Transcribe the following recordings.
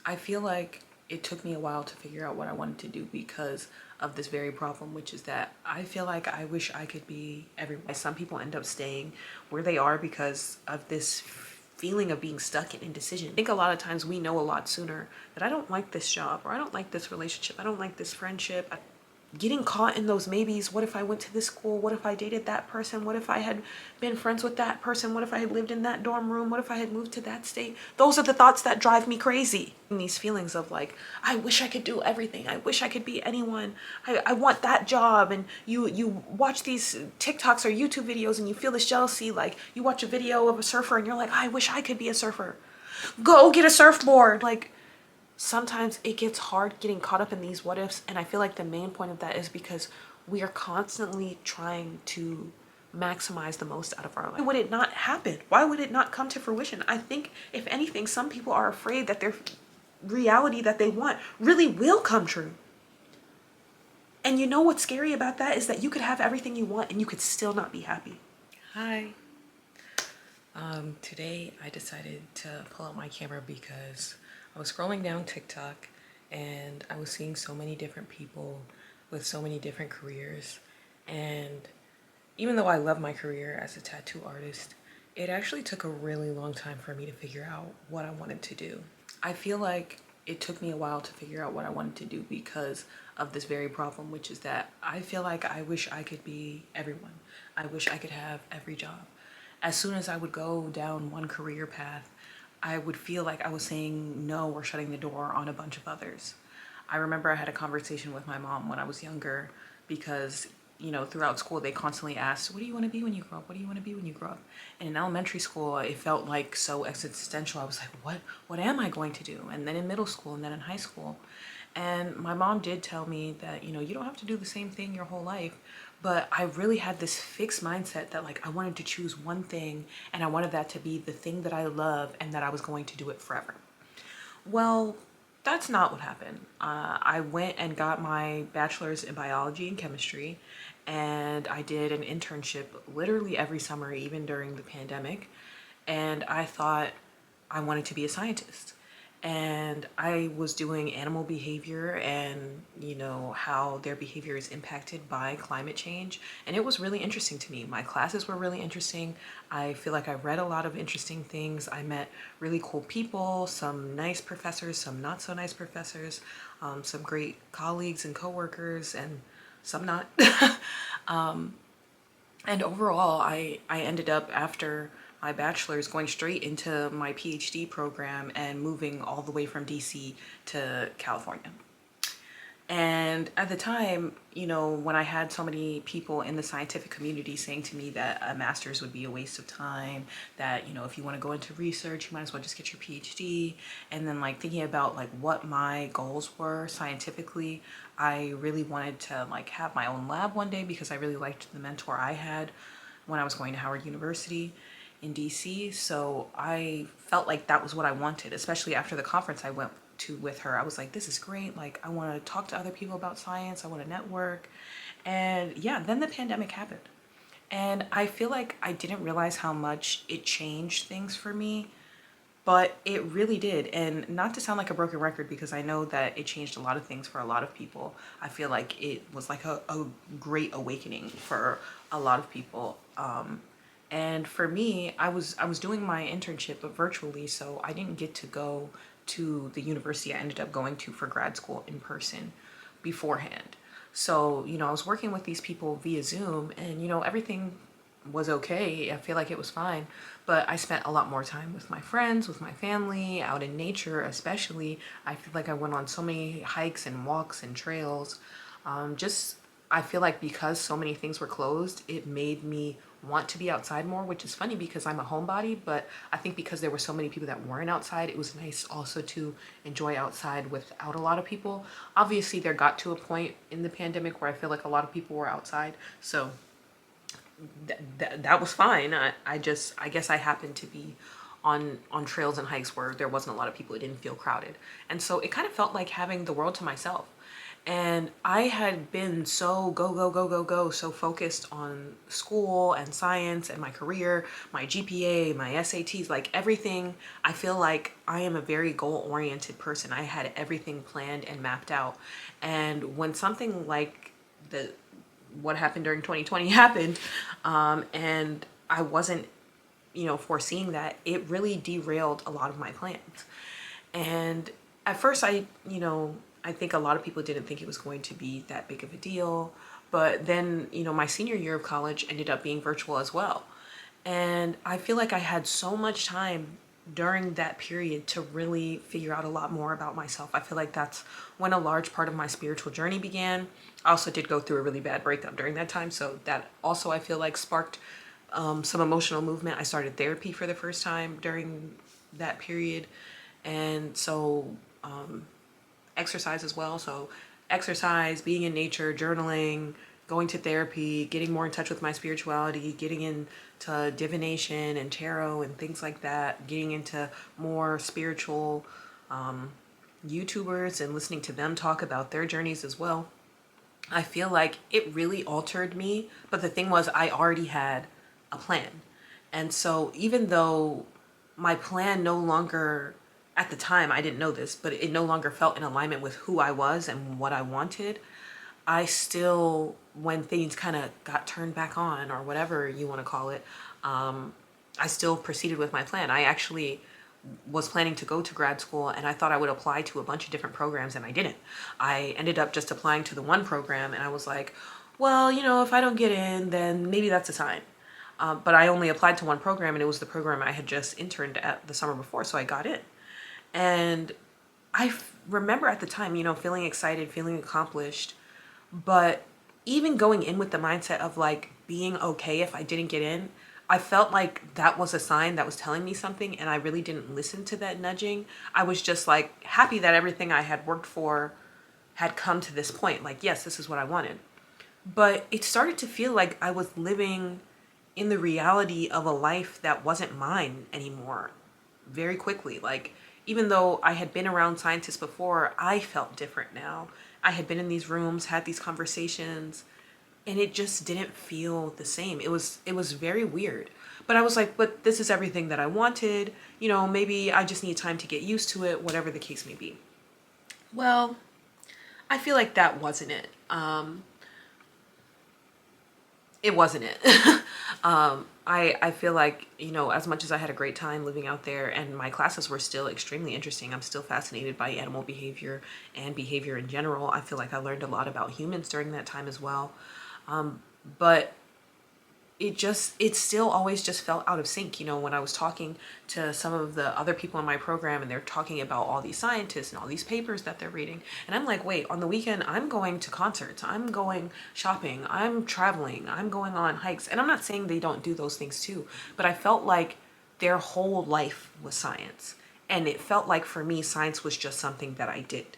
I feel like it took me a while to figure out what I wanted to do because of this very problem, which is that I feel like I wish I could be everywhere. Some people end up staying where they are because of this feeling of being stuck in indecision. I think a lot of times we know a lot sooner that I don't like this job, or I don't like this relationship, I don't like this friendship. Getting caught in those maybes. What if I went to this school? What if I dated that person? What if I had been friends with that person? What if I had lived in that dorm room? What if I had moved to that state? Those are the thoughts that drive me crazy. These feelings of like, I wish I could do everything. I wish I could be anyone. I want that job. And you watch these TikToks or YouTube videos and you feel this jealousy. Like you watch a video of a surfer and you're like, I wish I could be a surfer. Go get a surfboard. Like, sometimes it gets hard getting caught up in these what ifs, and I feel like the main point of that is because we are constantly trying to maximize the most out of our life. Why would it not happen? Why would it not come to fruition? I think if anything, some people are afraid that their reality that they want really will come true. And you know what's scary about that is that you could have everything you want and you could still not be happy. Hi. Today I decided to pull out my camera because I was scrolling down TikTok and I was seeing so many different people with so many different careers. And even though I love my career as a tattoo artist, it actually took a really long time for me to figure out what I wanted to do. I feel like it took me a while to figure out what I wanted to do because of this very problem, which is that I feel like I wish I could be everyone. I wish I could have every job. As soon as I would go down one career path, I would feel like I was saying no or shutting the door on a bunch of others. I remember I had a conversation with my mom when I was younger because, you know, throughout school they constantly asked, what do you want to be when you grow up? What do you want to be when you grow up? And in elementary school, it felt like so existential. I was like, what am I going to do? And then in middle school and then in high school. And my mom did tell me that, you know, you don't have to do the same thing your whole life. But I really had this fixed mindset that like I wanted to choose one thing and I wanted that to be the thing that I love and that I was going to do it forever. Well, that's not what happened. I went and got my bachelor's in biology and chemistry, and I did an internship literally every summer, even during the pandemic. And I thought I wanted to be a scientist. And I was doing animal behavior and, you know, how their behavior is impacted by climate change. And it was really interesting to me. My classes were really interesting. I feel like I read a lot of interesting things. I met really cool people, some nice professors, some not so nice professors, some great colleagues and coworkers, and some not. And overall, I ended up after my bachelor's going straight into my PhD program and moving all the way from DC to California. And at the time, you know, when I had so many people in the scientific community saying to me that a master's would be a waste of time, that, you know, if you want to go into research, you might as well just get your PhD. And then like thinking about like what my goals were scientifically, I really wanted to like have my own lab one day because I really liked the mentor I had when I was going to Howard University in DC. So I felt like that was what I wanted, especially after the conference I went to with her. I was like, this is great. Like, I want to talk to other people about science. I want to network. And yeah, then the pandemic happened. And I feel like I didn't realize how much it changed things for me, but it really did. And not to sound like a broken record, because I know that it changed a lot of things for a lot of people. I feel like it was like a great awakening for a lot of people. And for me, I was doing my internship virtually, so I didn't get to go to the university I ended up going to for grad school in person beforehand. So, you know, I was working with these people via Zoom and, you know, everything was okay. I feel like it was fine, but I spent a lot more time with my friends, with my family, out in nature especially. I feel like I went on so many hikes and walks and trails. I feel like because so many things were closed, it made me want to be outside more, which is funny because I'm a homebody, but I think because there were so many people that weren't outside, it was nice also to enjoy outside without a lot of people. Obviously, there got to a point in the pandemic where I feel like a lot of people were outside, so that was fine. I guess I happened to be on trails and hikes where there wasn't a lot of people. It didn't feel crowded, and so it kind of felt like having the world to myself. And I had been so go, go, go, go, go, so focused on school and science and my career, my GPA, my SATs, like everything. I feel like I am a very goal-oriented person. I had everything planned and mapped out. And when something like the what happened during 2020 happened, and I wasn't, foreseeing that, it really derailed a lot of my plans. And at first, I think a lot of people didn't think it was going to be that big of a deal. But then, my senior year of college ended up being virtual as well. And I feel like I had so much time during that period to really figure out a lot more about myself. I feel like that's when a large part of my spiritual journey began. I also did go through a really bad breakup during that time. So that also, I feel like, sparked some emotional movement. I started therapy for the first time during that period. And so exercise as well. So exercise, being in nature, journaling, going to therapy, getting more in touch with my spirituality, getting into divination and tarot and things like that, getting into more spiritual YouTubers and listening to them talk about their journeys as well. I feel like it really altered me. But the thing was, I already had a plan. And so even though my plan no longer, at the time, I didn't know this, but it no longer felt in alignment with who I was and what I wanted, I still, when things kind of got turned back on, or whatever you want to call it, I still proceeded with my plan. I actually was planning to go to grad school, and I thought I would apply to a bunch of different programs, and I didn't. I ended up just applying to the one program, and I was like, well, if I don't get in, then maybe that's a sign. But I only applied to one program, and it was the program I had just interned at the summer before, so I got in. And I remember at the time, feeling excited, feeling accomplished, but even going in with the mindset of like being okay if I didn't get in, I felt like that was a sign that was telling me something, and I really didn't listen to that nudging. I was just like happy that everything I had worked for had come to this point. Like, yes, this is what I wanted. But it started to feel like I was living in the reality of a life that wasn't mine anymore very quickly. Like, even though I had been around scientists before, I felt different now. I had been in these rooms, had these conversations, and it just didn't feel the same. It was very weird. But I was like, but this is everything that I wanted. Maybe I just need time to get used to it, whatever the case may be. Well, I feel like that wasn't it. It wasn't it. I feel like, as much as I had a great time living out there and my classes were still extremely interesting, I'm still fascinated by animal behavior and behavior in general. I feel like I learned a lot about humans during that time as well. But it still always just felt out of sync. When I was talking to some of the other people in my program, and they're talking about all these scientists and all these papers that they're reading, and I'm like, wait, on the weekend I'm going to concerts, I'm going shopping, I'm traveling, I'm going on hikes. And I'm not saying they don't do those things too, but I felt like their whole life was science, and it felt like for me science was just something that I did.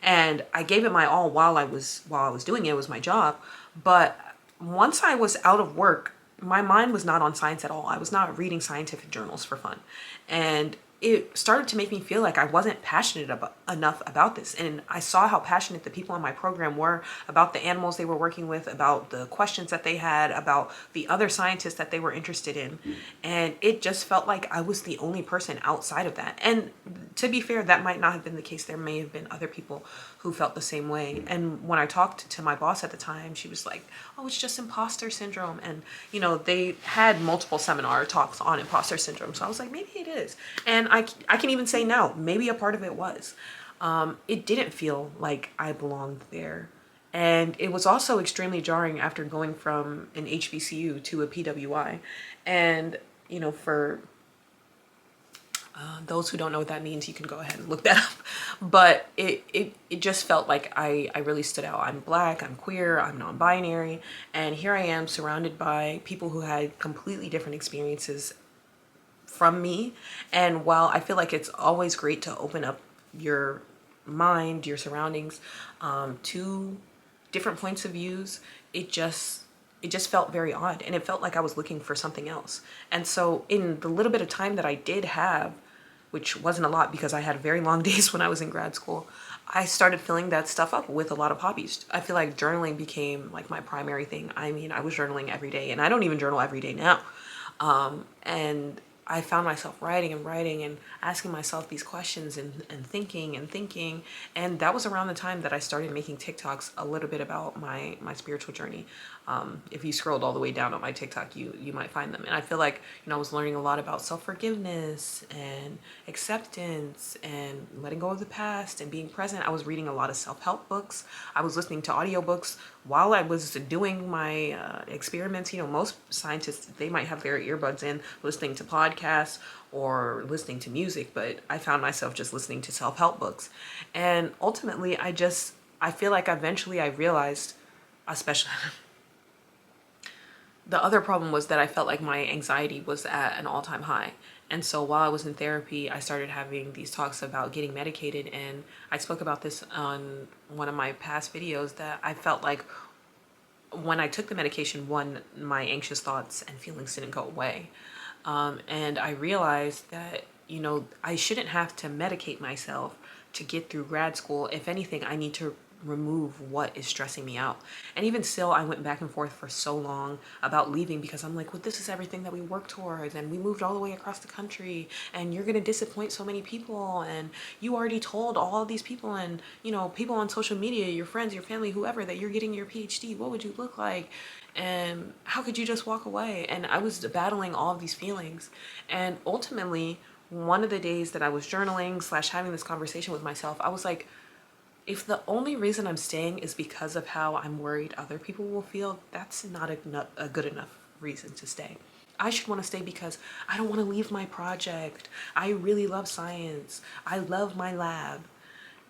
And I gave it my all while I was doing it. It was my job. But once I was out of work, my mind was not on science at all. I was not reading scientific journals for fun. And it started to make me feel like I wasn't passionate enough about this. And I saw how passionate the people in my program were about the animals they were working with, about the questions that they had, about the other scientists that they were interested in. And it just felt like I was the only person outside of that. And to be fair, that might not have been the case. There may have been other people who felt the same way. And when I talked to my boss at the time, she was like, oh, it's just imposter syndrome. And, they had multiple seminar talks on imposter syndrome. So I was like, maybe it is. And I can even say now, maybe a part of it was. It didn't feel like I belonged there. And it was also extremely jarring after going from an HBCU to a PWI. And, for those who don't know what that means, you can go ahead and look that up. But it just felt like I really stood out. I'm Black, I'm queer, I'm non-binary. And here I am surrounded by people who had completely different experiences from me. And while I feel like it's always great to open up your mind, your surroundings, to different points of views, it just felt very odd, and it felt like I was looking for something else. And so in the little bit of time that I did have, which wasn't a lot because I had very long days when I was in grad school, I started filling that stuff up with a lot of hobbies. I feel like journaling became like my primary thing. I mean, I was journaling every day, and I don't even journal every day now. And I found myself writing and writing and asking myself these questions and thinking and thinking. And that was around the time that I started making TikToks a little bit about my spiritual journey. If you scrolled all the way down on my TikTok, you might find them. And I feel like, I was learning a lot about self-forgiveness and acceptance and letting go of the past and being present. I was reading a lot of self-help books. I was listening to audiobooks while I was doing my experiments. Most scientists, they might have their earbuds in listening to podcasts or listening to music, but I found myself just listening to self-help books. And ultimately, I feel like eventually I realized, especially the other problem was that I felt like my anxiety was at an all-time high. And so while I was in therapy, I started having these talks about getting medicated. And I spoke about this on one of my past videos, that I felt like when I took the medication, one, my anxious thoughts and feelings didn't go away. And I realized that, I shouldn't have to medicate myself to get through grad school. If anything, I need to remove what is stressing me out. And even still, I went back and forth for so long about leaving, because I'm like, well, this is everything that we worked towards, and we moved all the way across the country, and you're going to disappoint so many people, and you already told all these people and, people on social media, your friends, your family, whoever, that you're getting your PhD. What would you look like? And how could you just walk away? And I was battling all of these feelings. And ultimately, one of the days that I was journaling / having this conversation with myself, I was like, if the only reason I'm staying is because of how I'm worried other people will feel, that's not a good enough reason to stay. I should want to stay because I don't want to leave my project. I really love science. I love my lab.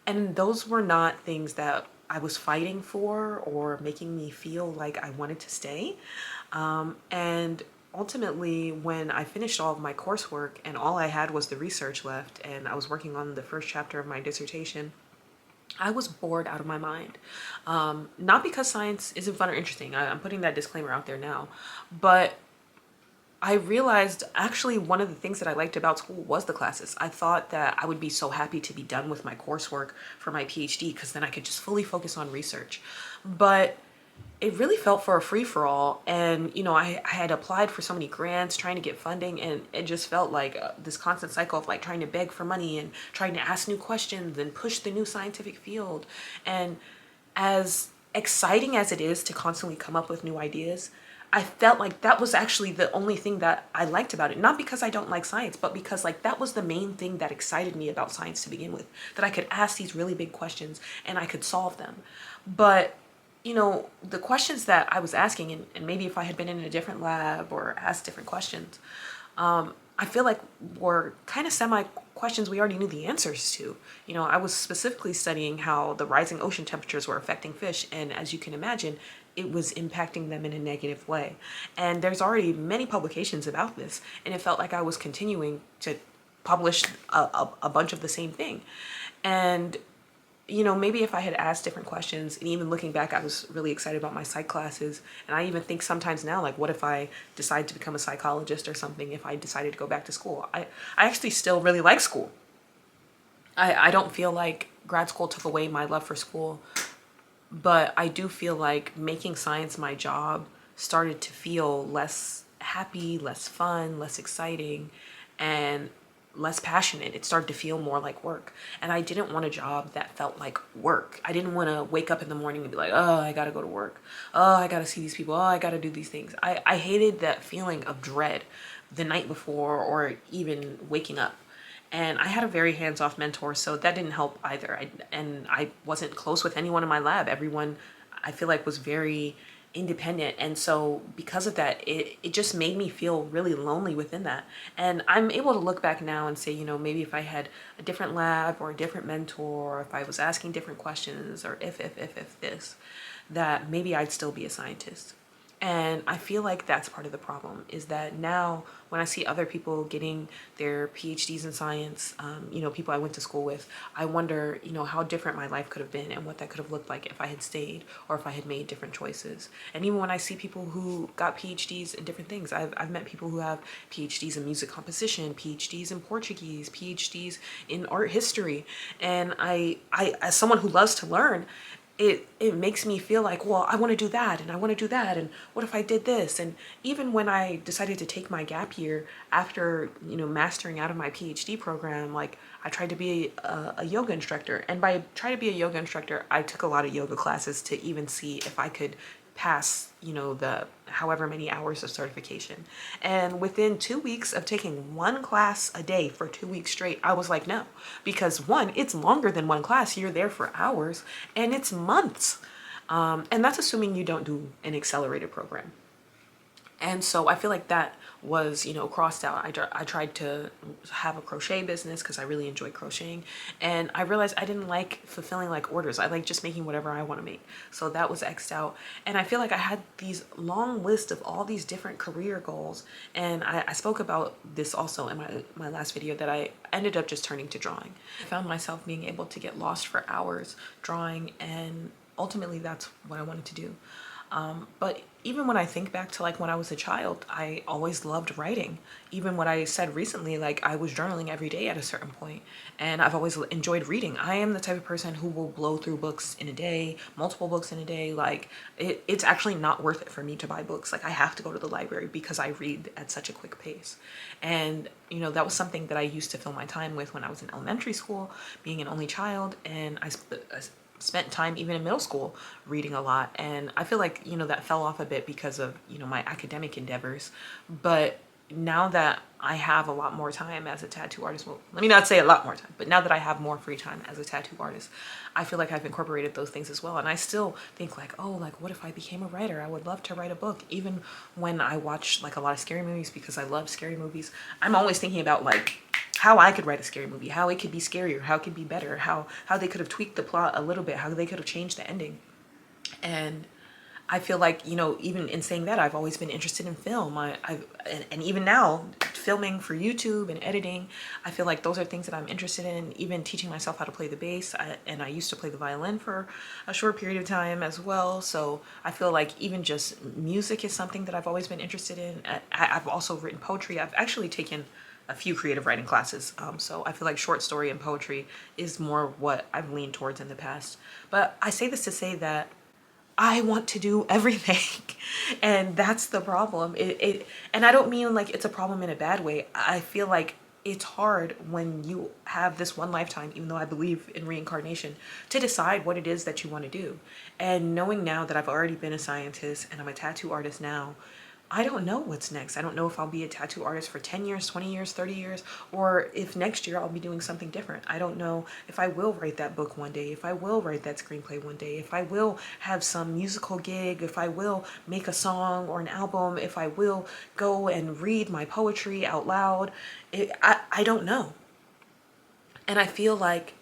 And those were not things that I was fighting for or making me feel like I wanted to stay. And ultimately, when I finished all of my coursework and all I had was the research left, and I was working on the first chapter of my dissertation, I was bored out of my mind. Not because science isn't fun or interesting. I'm putting that disclaimer out there now. But I realized actually one of the things that I liked about school was the classes. I thought that I would be so happy to be done with my coursework for my PhD, because then I could just fully focus on research. But it really felt for a free-for-all. And I had applied for so many grants trying to get funding, and it just felt like this constant cycle of like trying to beg for money and trying to ask new questions and push the new scientific field. And as exciting as it is to constantly come up with new ideas, I felt like that was actually the only thing that I liked about it. Not because I don't like science, but because like that was the main thing that excited me about science to begin with, that I could ask these really big questions and I could solve them. But the questions that I was asking, and maybe if I had been in a different lab or asked different questions, I feel like were kind of semi questions we already knew the answers to. I was specifically studying how the rising ocean temperatures were affecting fish, and as you can imagine, it was impacting them in a negative way. And there's already many publications about this, and it felt like I was continuing to publish a bunch of the same thing. And maybe if I had asked different questions, and even looking back, I was really excited about my psych classes. And I even think sometimes now, like, what if I decide to become a psychologist or something, if I decided to go back to school? I actually still really like school. I don't feel like grad school took away my love for school, but I do feel like making science my job started to feel less happy, less fun, less exciting, and less passionate. It started to feel more like work. And I didn't want a job that felt like work. I didn't want to wake up in the morning and be like, oh, I gotta go to work. Oh, I gotta see these people. Oh, I gotta do these things. I hated that feeling of dread the night before or even waking up. And I had a very hands-off mentor, so that didn't help either. I wasn't close with anyone in my lab. Everyone, I feel like, was very independent. And so because of that, it just made me feel really lonely within that. And I'm able to look back now and say, maybe if I had a different lab or a different mentor, or if I was asking different questions, or if this, that maybe I'd still be a scientist. And I feel like that's part of the problem, is that now when I see other people getting their PhDs in science, people I went to school with, I wonder, how different my life could have been and what that could have looked like if I had stayed or if I had made different choices. And even when I see people who got PhDs in different things, I've met people who have PhDs in music composition, PhDs in Portuguese, PhDs in art history. And I as someone who loves to learn, it makes me feel like, well, I want to do that and I want to do that, and what if I did this? And even when I decided to take my gap year after mastering out of my PhD program, like I tried to be a yoga instructor, and by trying to be a yoga instructor, I took a lot of yoga classes to even see if I could pass the however many hours of certification. And within 2 weeks of taking one class a day for 2 weeks straight, I was like, no, because one, it's longer than one class, you're there for hours, and it's months, and that's assuming you don't do an accelerated program. And so I feel like that was, crossed out. I tried to have a crochet business because I really enjoy crocheting. And I realized I didn't like fulfilling like orders. I like just making whatever I want to make. So that was X'd out. And I feel like I had these long list of all these different career goals. And I spoke about this also in my last video, that I ended up just turning to drawing. I found myself being able to get lost for hours drawing, and ultimately that's what I wanted to do. But even when I think back to like when I was a child, I always loved writing. Even what I said recently, like I was journaling every day at a certain point, and I've always enjoyed reading. I am the type of person who will blow through books in a day, multiple books in a day. Like it's actually not worth it for me to buy books. Like I have to go to the library because I read at such a quick pace. And that was something that I used to fill my time with when I was in elementary school, being an only child, and I spent time even in middle school reading a lot. And I feel like that fell off a bit because of my academic endeavors. But now that I have a lot more time as a tattoo artist, well, let me not say a lot more time, but now that I have more free time as a tattoo artist, I feel like I've incorporated those things as well. And I still think like, oh, like what if I became a writer? I would love to write a book. Even when I watch like a lot of scary movies, because I love scary movies, I'm always thinking about like how I could write a scary movie, how it could be scarier, how it could be better, how they could have tweaked the plot a little bit, how they could have changed the ending. And I feel like, even in saying that, I've always been interested in film. And even now, filming for YouTube and editing, I feel like those are things that I'm interested in. Even teaching myself how to play the bass, and I used to play the violin for a short period of time as well. So I feel like even just music is something that I've always been interested in. I've also written poetry. I've actually taken a few creative writing classes. So I feel like short story and poetry is more what I've leaned towards in the past. But I say this to say that I want to do everything. And that's the problem. And I don't mean like it's a problem in a bad way. I feel like it's hard when you have this one lifetime, even though I believe in reincarnation, to decide what it is that you want to do. And knowing now that I've already been a scientist and I'm a tattoo artist now, I don't know what's next. I don't know if I'll be a tattoo artist for 10 years, 20 years, 30 years, or if next year I'll be doing something different. I don't know if I will write that book one day, if I will write that screenplay one day, if I will have some musical gig, if I will make a song or an album, if I will go and read my poetry out loud. I don't know. And I feel like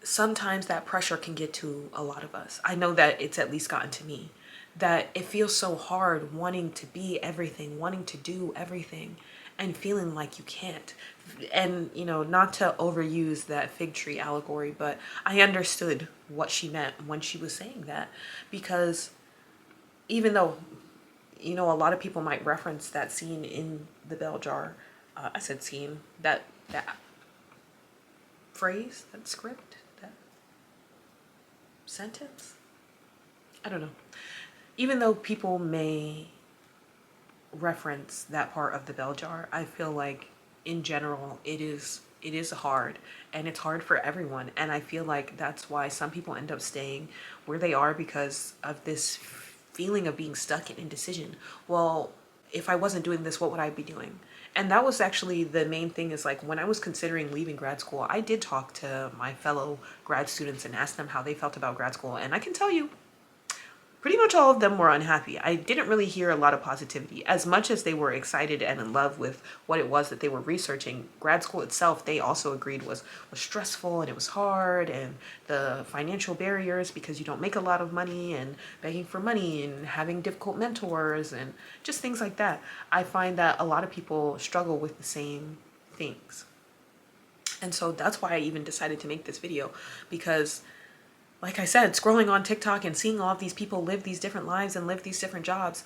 sometimes that pressure can get to a lot of us. I know that it's at least gotten to me, that it feels so hard wanting to be everything, wanting to do everything, and feeling like you can't. And, not to overuse that fig tree allegory, but I understood what she meant when she was saying that. Because even though, a lot of people might reference that scene in The Bell Jar, I said scene, that phrase, that script, that sentence, I don't know. Even though people may reference that part of The Bell Jar, I feel like in general it is hard, and it's hard for everyone. And I feel like that's why some people end up staying where they are, because of this feeling of being stuck in indecision. Well, if I wasn't doing this, what would I be doing? And that was actually the main thing, is like when I was considering leaving grad school, I did talk to my fellow grad students and ask them how they felt about grad school. And I can tell you, pretty much all of them were unhappy. I didn't really hear a lot of positivity. As much as they were excited and in love with what it was that they were researching, grad school itself, they also agreed was stressful and it was hard, and the financial barriers because you don't make a lot of money, and begging for money and having difficult mentors and just things like that. I find that a lot of people struggle with the same things. And so that's why I even decided to make this video, because like I said, scrolling on TikTok and seeing all of these people live these different lives and live these different jobs,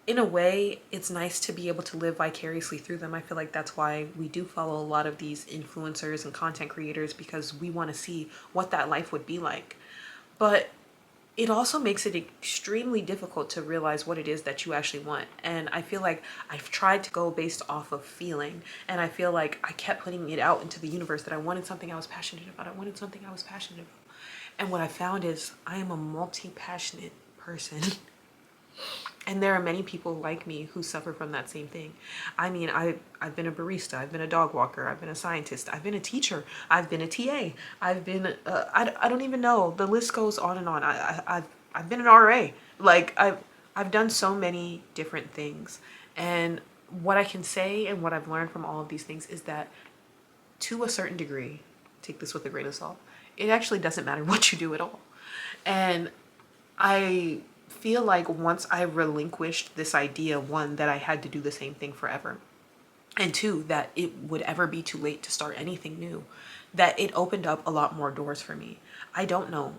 in a way, it's nice to be able to live vicariously through them. I feel like that's why we do follow a lot of these influencers and content creators, because we want to see what that life would be like. But it also makes it extremely difficult to realize what it is that you actually want. And I feel like I've tried to go based off of feeling, and I feel like I kept putting it out into the universe that I wanted something I was passionate about. I wanted something I was passionate about. And what I found is I am a multi-passionate person. And there are many people like me who suffer from that same thing. I mean, I've been a barista, I've been a dog walker, I've been a scientist, I've been a teacher, I've been a TA, I've been, I don't even know, the list goes on and on. I've been an RA. Like, I've done so many different things. And what I can say and what I've learned from all of these things is that, to a certain degree, take this with a grain of salt, it actually doesn't matter what you do at all. And I feel like once I relinquished this idea, one, that I had to do the same thing forever, and two, that it would ever be too late to start anything new, that it opened up a lot more doors for me. I don't know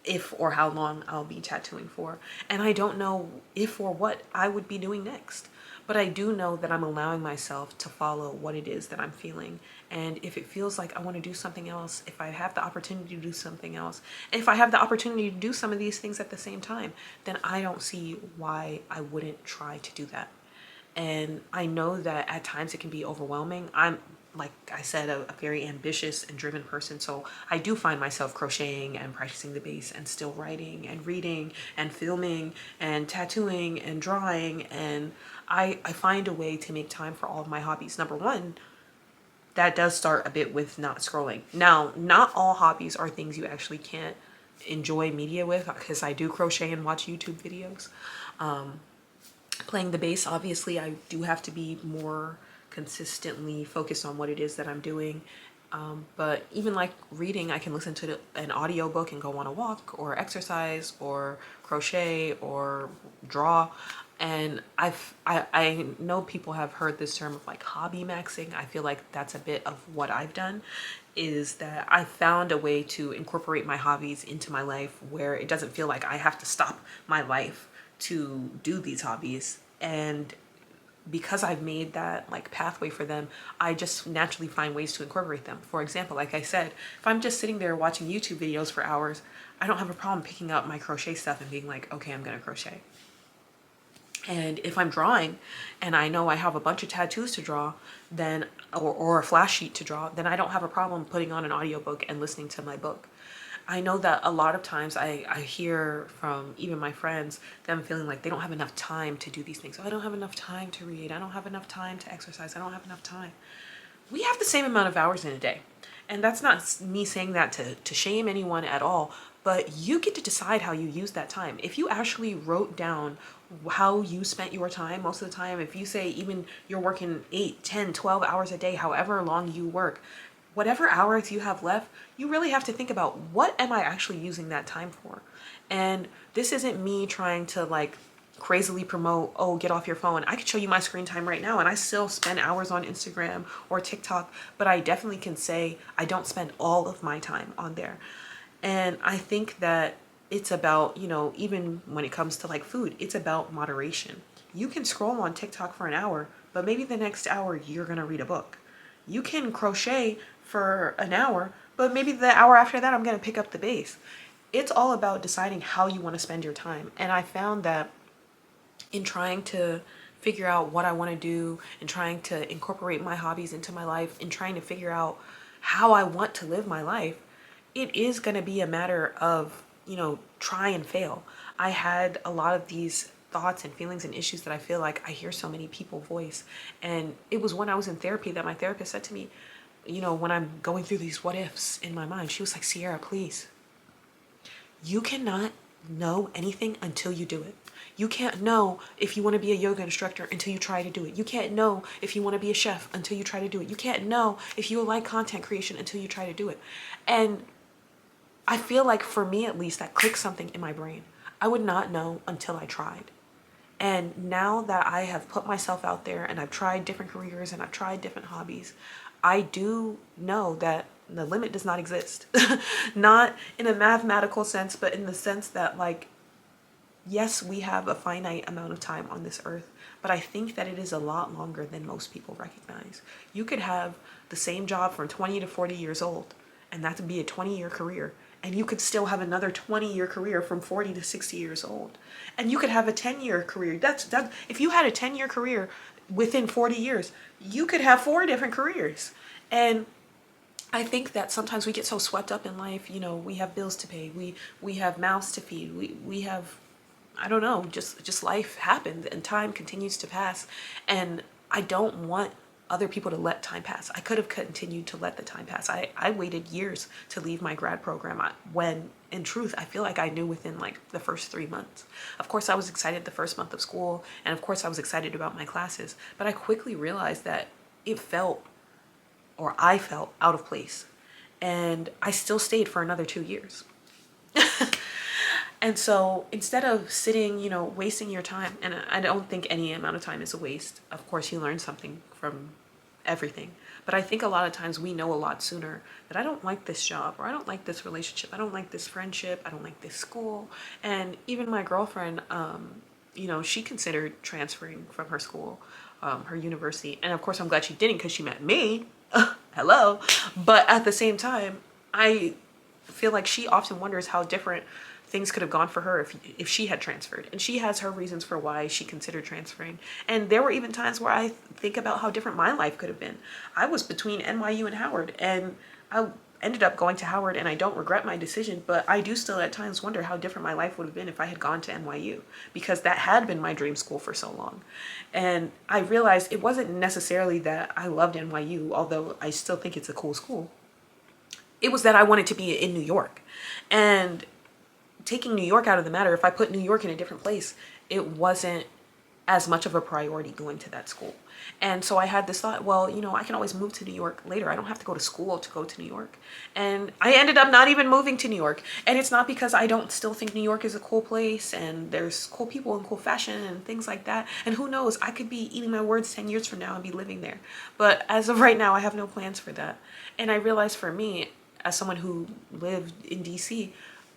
if or how long I'll be tattooing for, and I don't know if or what I would be doing next. But I do know that I'm allowing myself to follow what it is that I'm feeling. And if it feels like I want to do something else, if I have the opportunity to do something else, if I have the opportunity to do some of these things at the same time, then I don't see why I wouldn't try to do that. And I know that at times it can be overwhelming. I'm, like I said, a very ambitious and driven person. So I do find myself crocheting and practicing the bass and still writing and reading and filming and tattooing and drawing. And I find a way to make time for all of my hobbies. Number one, that does start a bit with not scrolling. Now, not all hobbies are things you actually can't enjoy media with, because I do crochet and watch YouTube videos. Playing the bass, obviously, I do have to be more consistently focused on what it is that I'm doing. But even like reading, I can listen to an audio book and go on a walk or exercise or crochet or draw. And I know people have heard this term of like hobby maxing. I feel like that's a bit of what I've done, is that I found a way to incorporate my hobbies into my life where it doesn't feel like I have to stop my life to do these hobbies. And because I've made that like pathway for them, I just naturally find ways to incorporate them. For example, like I said, if I'm just sitting there watching YouTube videos for hours, I don't have a problem picking up my crochet stuff and being like, okay, I'm gonna crochet. And if I'm drawing and I know I have a bunch of tattoos to draw, then or a flash sheet to draw, then I don't have a problem putting on an audiobook and listening to my book. I know that a lot of times I hear from even my friends, them feeling like they don't have enough time to do these things. Oh, I don't have enough time to read. I don't have enough time to exercise. I don't have enough time. We have the same amount of hours in a day. And that's not me saying that to shame anyone at all, but you get to decide how you use that time. If you actually wrote down how you spent your time most of the time, if you say even you're working 8, 10, 12 hours a day, however long you work, whatever hours you have left, you really have to think about, what am I actually using that time for? And this isn't me trying to like crazily promote, oh, get off your phone. I could show you my screen time right now and I still spend hours on Instagram or TikTok, but I definitely can say I don't spend all of my time on there. And I think that it's about, you know, even when it comes to like food, it's about moderation. You can scroll on TikTok for an hour, but maybe the next hour you're gonna read a book. You can crochet for an hour, but maybe the hour after that I'm gonna pick up the bass. It's all about deciding how you want to spend your time. And I found that in trying to figure out what I want to do and trying to incorporate my hobbies into my life and trying to figure out how I want to live my life, it is going to be a matter of, you know, try and fail. I had a lot of these thoughts and feelings and issues that I feel like I hear so many people voice. And it was when I was in therapy that my therapist said to me, you know, when I'm going through these what ifs in my mind, she was like, Sierra, please, you cannot know anything until you do it. You can't know if you want to be a yoga instructor until you try to do it. You can't know if you want to be a chef until you try to do it. You can't know if you like content creation until you try to do it. And I feel like for me at least, that clicked something in my brain. I would not know until I tried. And now that I have put myself out there and I've tried different careers and I've tried different hobbies, I do know that the limit does not exist. Not in a mathematical sense, but in the sense that, like, yes, we have a finite amount of time on this earth, but I think that it is a lot longer than most people recognize. You could have the same job from 20 to 40 years old, and that would be a 20-year career. And you could still have another 20-year career from 40 to 60 years old. And you could have a 10-year career. If you had a 10-year career within 40 years, you could have 4 different careers. And I think that sometimes we get so swept up in life. You know, we have bills to pay. We have mouths to feed. We have, I don't know, just life happens and time continues to pass. And I don't want other people to let time pass. I could have continued to let the time pass. I waited years to leave my grad program when, in truth, I feel like I knew within like the first 3 months. Of course, I was excited the first month of school, and of course I was excited about my classes, but I quickly realized that I felt out of place. And I still stayed for another 2 years. And so instead of sitting, you know, wasting your time, and I don't think any amount of time is a waste. Of course, you learn something from everything. But I think a lot of times we know a lot sooner that I don't like this job, or I don't like this relationship, I don't like this friendship, I don't like this school. And even my girlfriend, you know, she considered transferring from her school, her university. And of course, I'm glad she didn't, because she met me. Hello. But at the same time, I feel like she often wonders how different things could have gone for her if she had transferred. And she has her reasons for why she considered transferring. And there were even times where I think about how different my life could have been. I was between NYU and Howard, and I ended up going to Howard, and I don't regret my decision, but I do still at times wonder how different my life would have been if I had gone to NYU, because that had been my dream school for so long. And I realized it wasn't necessarily that I loved NYU, although I still think it's a cool school. It was that I wanted to be in New York. And taking New York out of the matter, if I put New York in a different place, it wasn't as much of a priority going to that school. And so I had this thought, well, you know, I can always move to New York later. I don't have to go to school to go to New York. And I ended up not even moving to New York. And it's not because I don't still think New York is a cool place and there's cool people and cool fashion and things like that. And who knows, I could be eating my words 10 years from now and be living there. But as of right now, I have no plans for that. And I realized for me, as someone who lived in DC,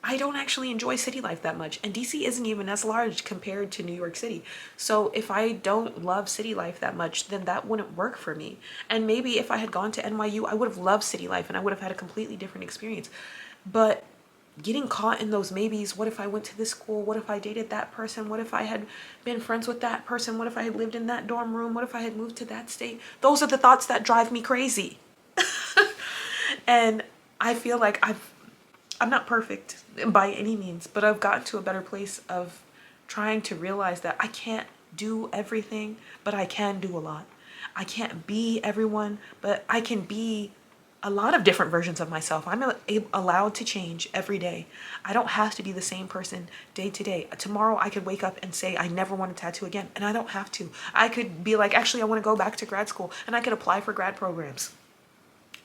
I don't actually enjoy city life that much. And DC isn't even as large compared to New York City. So if I don't love city life that much, then that wouldn't work for me. And maybe if I had gone to NYU, I would have loved city life and I would have had a completely different experience. But getting caught in those maybes, what if I went to this school? What if I dated that person? What if I had been friends with that person? What if I had lived in that dorm room? What if I had moved to that state? Those are the thoughts that drive me crazy. And I feel like I'm not perfect by any means, but I've gotten to a better place of trying to realize that I can't do everything, but I can do a lot. I can't be everyone, but I can be a lot of different versions of myself. I'm allowed to change every day. I don't have to be the same person day to day. Tomorrow I could wake up and say I never want a tattoo again, and I don't have to. I could be like, actually, I want to go back to grad school, and I could apply for grad programs.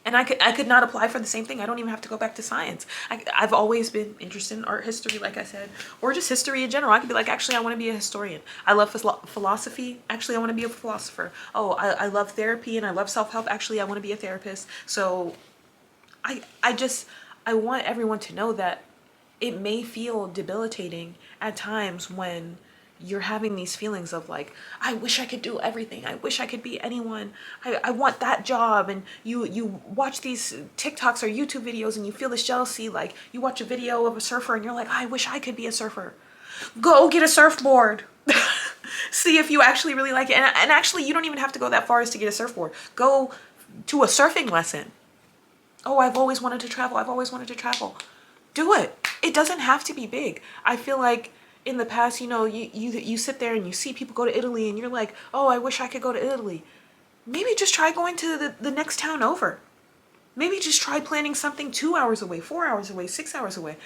And I could not apply for the same thing. I don't even have to go back to science. I've always been interested in art history, like I said, or just history in general. I could be like, actually, I want to be a historian. I love philosophy. Actually, I want to be a philosopher. Oh, I love therapy and I love self-help. Actually, I want to be a therapist. So I want everyone to know that it may feel debilitating at times when you're having these feelings of like, I wish I could do everything. I wish I could be anyone. I want that job. And you watch these TikToks or YouTube videos and you feel this jealousy. Like you watch a video of a surfer and you're like, I wish I could be a surfer. Go get a surfboard. See if you actually really like it. And actually, you don't even have to go that far as to get a surfboard. Go to a surfing lesson. Oh, I've always wanted to travel. I've always wanted to travel. Do it. It doesn't have to be big. I feel like in the past, you know, you sit there and you see people go to Italy and you're like, oh, I wish I could go to Italy. Maybe just try going to the next town over. Maybe just try planning something 2 hours away, 4 hours away, 6 hours away.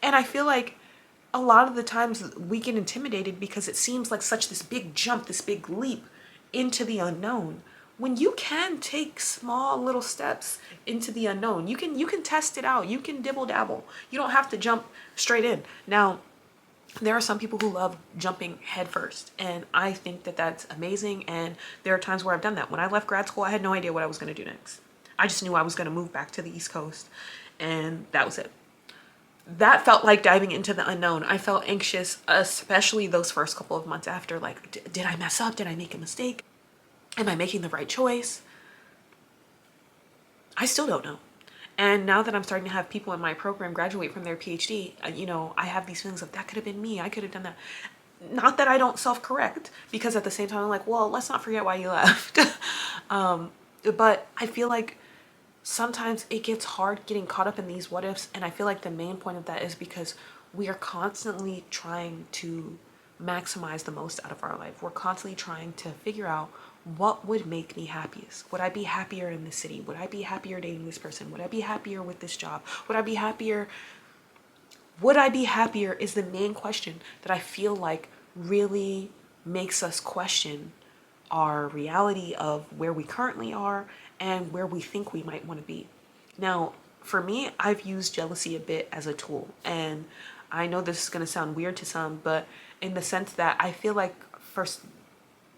And I feel like a lot of the times we get intimidated because it seems like such this big jump, this big leap into the unknown. When you can take small little steps into the unknown, you can test it out. You can dibble dabble. You don't have to jump straight in. Now, there are some people who love jumping headfirst, and I think that that's amazing. And there are times where I've done that. When I left grad school, I had no idea what I was going to do next. I just knew I was going to move back to the East Coast, and that was it. That felt like diving into the unknown. I felt anxious, especially those first couple of months after. Like, did I mess up? Did I make a mistake? Am I making the right choice? I still don't know. And now that I'm starting to have people in my program graduate from their PhD, I have these feelings of that could have been me. I could have done that. Not that I don't self-correct, because at the same time, I'm like, well, let's not forget why you left. But I feel like sometimes it gets hard getting caught up in these what ifs. And I feel like the main point of that is because we are constantly trying to maximize the most out of our life. We're constantly trying to figure out what would make me happiest. Would I be happier in this city? Would I be happier dating this person? Would I be happier with this job? Would I be happier? Would I be happier is the main question that I feel like really makes us question our reality of where we currently are and where we think we might want to be. Now, for me, I've used jealousy a bit as a tool. And I know this is going to sound weird to some, but in the sense that I feel like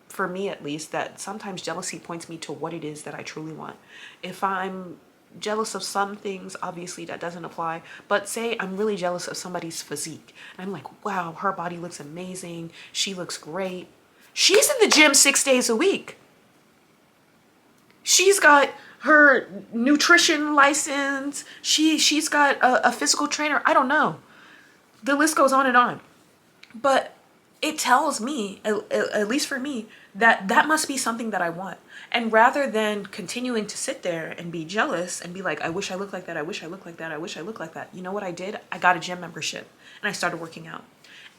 for me at least, that sometimes jealousy points me to what it is that I truly want. If I'm jealous of some things, obviously that doesn't apply, but say I'm really jealous of somebody's physique. And I'm like, wow, her body looks amazing. She looks great. She's in the gym 6 days a week. She's got her nutrition license. She's got a physical trainer. I don't know. The list goes on and on. But it tells me, at least for me, that that must be something that I want. And rather than continuing to sit there and be jealous and be like, I wish I looked like that, I wish I looked like that, I wish I looked like that. You know what I did? I got a gym membership and I started working out.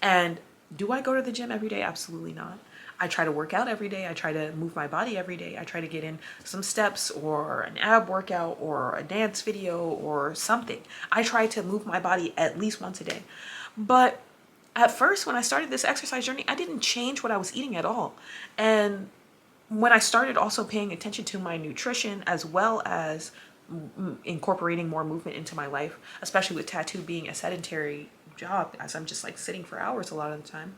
And do I go to the gym every day? Absolutely not. I try to work out every day. I try to move my body every day. I try to get in some steps or an ab workout or a dance video or something. I try to move my body at least once a day. But at first, when I started this exercise journey, I didn't change what I was eating at all. And when I started also paying attention to my nutrition as well as incorporating more movement into my life, especially with tattoo being a sedentary job, as I'm just like sitting for hours a lot of the time,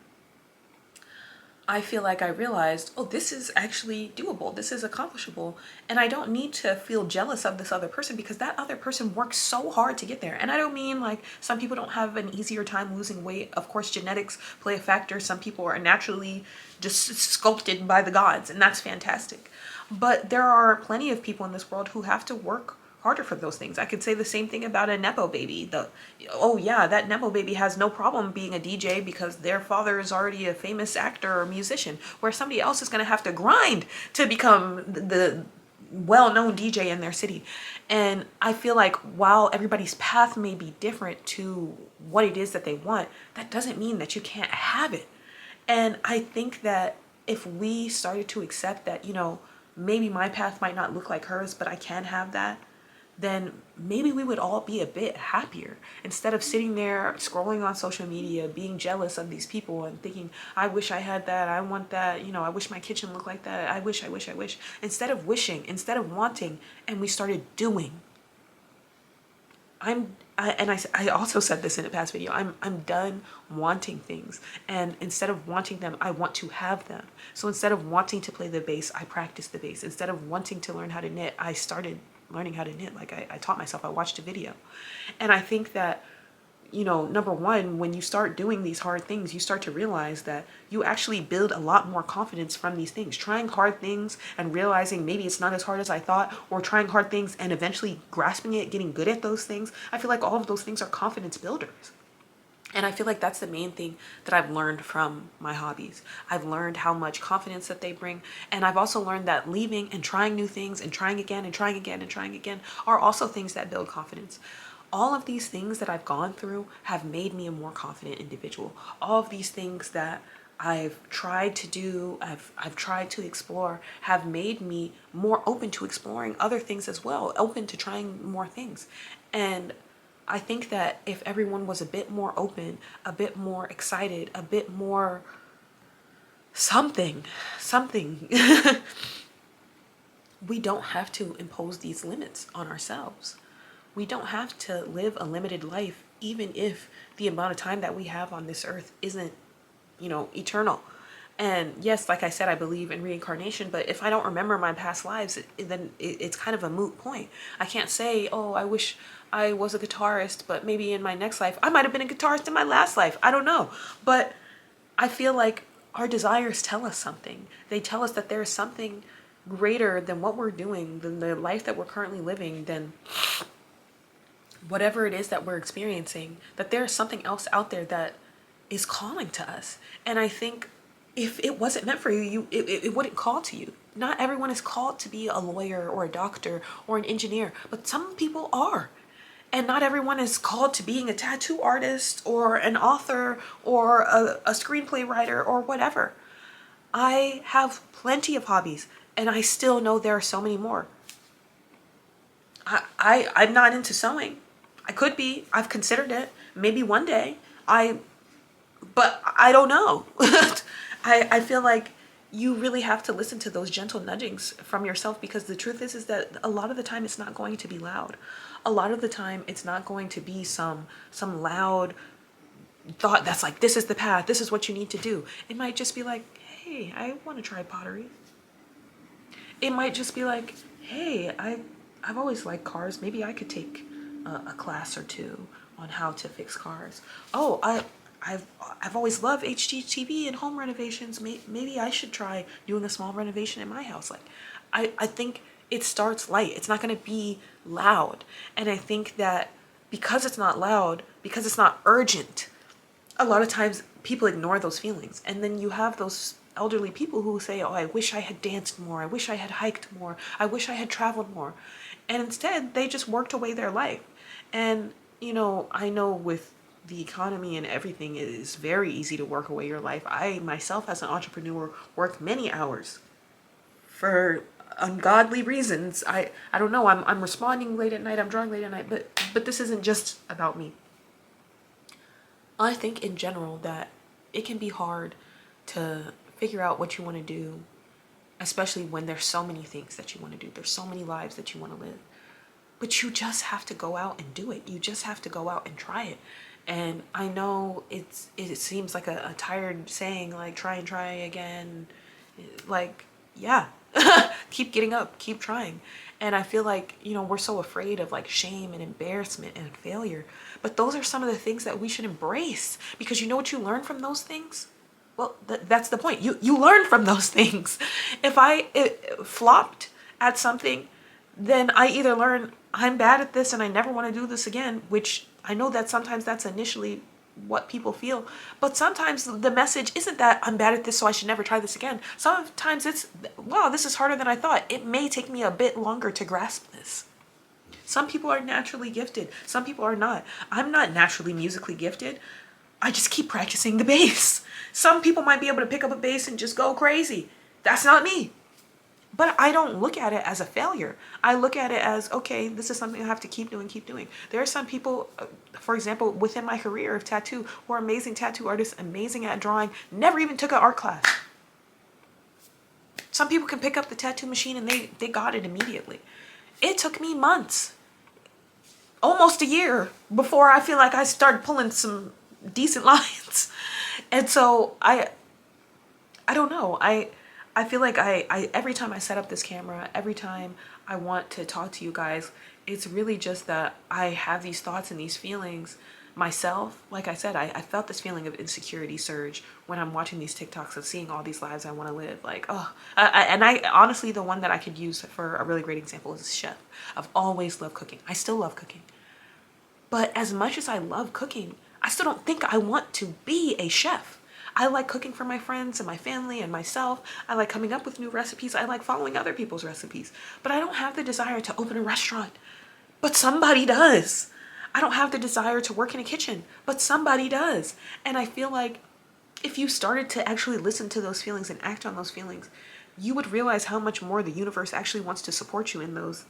I feel like I realized, oh, this is actually doable. This is accomplishable. And I don't need to feel jealous of this other person because that other person works so hard to get there. And I don't mean like some people don't have an easier time losing weight. Of course, genetics play a factor. Some people are naturally just sculpted by the gods, and that's fantastic. But there are plenty of people in this world who have to work harder for those things. I could say the same thing about a Nepo baby. Oh yeah, that Nepo baby has no problem being a DJ because their father is already a famous actor or musician, where somebody else is going to have to grind to become the well-known DJ in their city. And I feel like while everybody's path may be different to what it is that they want, that doesn't mean that you can't have it. And I think that if we started to accept that, maybe my path might not look like hers, but I can have that, then maybe we would all be a bit happier instead of sitting there scrolling on social media, being jealous of these people and thinking, I wish I had that. I want that. I wish my kitchen looked like that. I wish. Instead of wishing, instead of wanting, and we started doing. I also said this in a past video, I'm done wanting things. And instead of wanting them, I want to have them. So instead of wanting to play the bass, I practice the bass. Instead of wanting to learn how to knit, I started learning how to knit. Like I taught myself, I watched a video. And I think that, number one, when you start doing these hard things, you start to realize that you actually build a lot more confidence from these things. Trying hard things and realizing maybe it's not as hard as I thought, or trying hard things and eventually grasping it, getting good at those things. I feel like all of those things are confidence builders. And I feel like that's the main thing that I've learned from my hobbies. I've learned how much confidence that they bring. And I've also learned that leaving and trying new things and trying again and trying again and trying again are also things that build confidence. All of these things that I've gone through have made me a more confident individual. All of these things that I've tried to do, I've tried to explore, have made me more open to exploring other things as well, open to trying more things. And I think that if everyone was a bit more open, a bit more excited, a bit more something, we don't have to impose these limits on ourselves. We don't have to live a limited life, even if the amount of time that we have on this earth isn't, eternal. And yes, like I said, I believe in reincarnation, but if I don't remember my past lives, then it's kind of a moot point. I can't say, oh, I wish I was a guitarist, but maybe in my next life, I might have been a guitarist in my last life. I don't know. But I feel like our desires tell us something. They tell us that there is something greater than what we're doing, than the life that we're currently living, than whatever it is that we're experiencing, that there's something else out there that is calling to us. And I think if it wasn't meant for you, it wouldn't call to you. Not everyone is called to be a lawyer or a doctor or an engineer, but some people are. And not everyone is called to being a tattoo artist or an author or a screenplay writer or whatever. I have plenty of hobbies, and I still know there are so many more. I'm not into sewing. I could be. I've considered it. Maybe one day. But I don't know. I feel like you really have to listen to those gentle nudgings from yourself, because the truth is that a lot of the time it's not going to be loud. A lot of the time it's not going to be some loud thought that's like, this is the path, this is what you need to do. It might just be like, hey, I want to try pottery. It might just be like, hey, I've always liked cars. Maybe I could take a class or two on how to fix cars. Oh, I've always loved HGTV and home renovations. Maybe I should try doing a small renovation in my house. Like, I think it starts light. It's not going to be loud. And I think that because it's not loud, because it's not urgent, a lot of times people ignore those feelings. And then you have those elderly people who say, oh, I wish I had danced more. I wish I had hiked more. I wish I had traveled more. And instead, they just worked away their life. And, I know with the economy and everything, it is very easy to work away your life. I myself, as an entrepreneur, worked many hours for ungodly reasons. I don't know. I'm responding late at night. I'm drawing late at night. But this isn't just about me. I think in general that it can be hard to figure out what you want to do, especially when there's so many things that you want to do. There's so many lives that you want to live. But you just have to go out and do it. You just have to go out and try it. And I know it seems like a tired saying, like, try and try again. Like, yeah, keep getting up, keep trying. And I feel like, we're so afraid of like shame and embarrassment and failure. But those are some of the things that we should embrace, because you know what you learn from those things? Well, that's the point. You learn from those things. If I flopped at something, then I either learn I'm bad at this and I never want to do this again, which I know that sometimes that's initially what people feel. But sometimes the message isn't that I'm bad at this, so I should never try this again. Sometimes it's, wow, this is harder than I thought. It may take me a bit longer to grasp this. Some people are naturally gifted. Some people are not. I'm not naturally musically gifted. I just keep practicing the bass. Some people might be able to pick up a bass and just go crazy. That's not me. But I don't look at it as a failure. I look at it as, okay, this is something I have to keep doing. There are some people, for example, within my career of tattoo, who are amazing tattoo artists, amazing at drawing, never even took an art class. Some people can pick up the tattoo machine and they got it immediately. It took me months, almost a year, before I feel like I started pulling some decent lines. And so I don't know. I feel like I every time I set up this camera, every time I want to talk to you guys, it's really just that I have these thoughts and these feelings myself. Like I said, I felt this feeling of insecurity surge when I'm watching these TikToks of seeing all these lives I want to live. Like, oh, and I honestly, the one that I could use for a really great example is a chef. I've always loved cooking. I still love cooking. But as much as I love cooking, I still don't think I want to be a chef. I like cooking for my friends and my family and myself. I like coming up with new recipes. I like following other people's recipes. But I don't have the desire to open a restaurant. But somebody does. I don't have the desire to work in a kitchen. But somebody does. And I feel like if you started to actually listen to those feelings and act on those feelings, you would realize how much more the universe actually wants to support you in those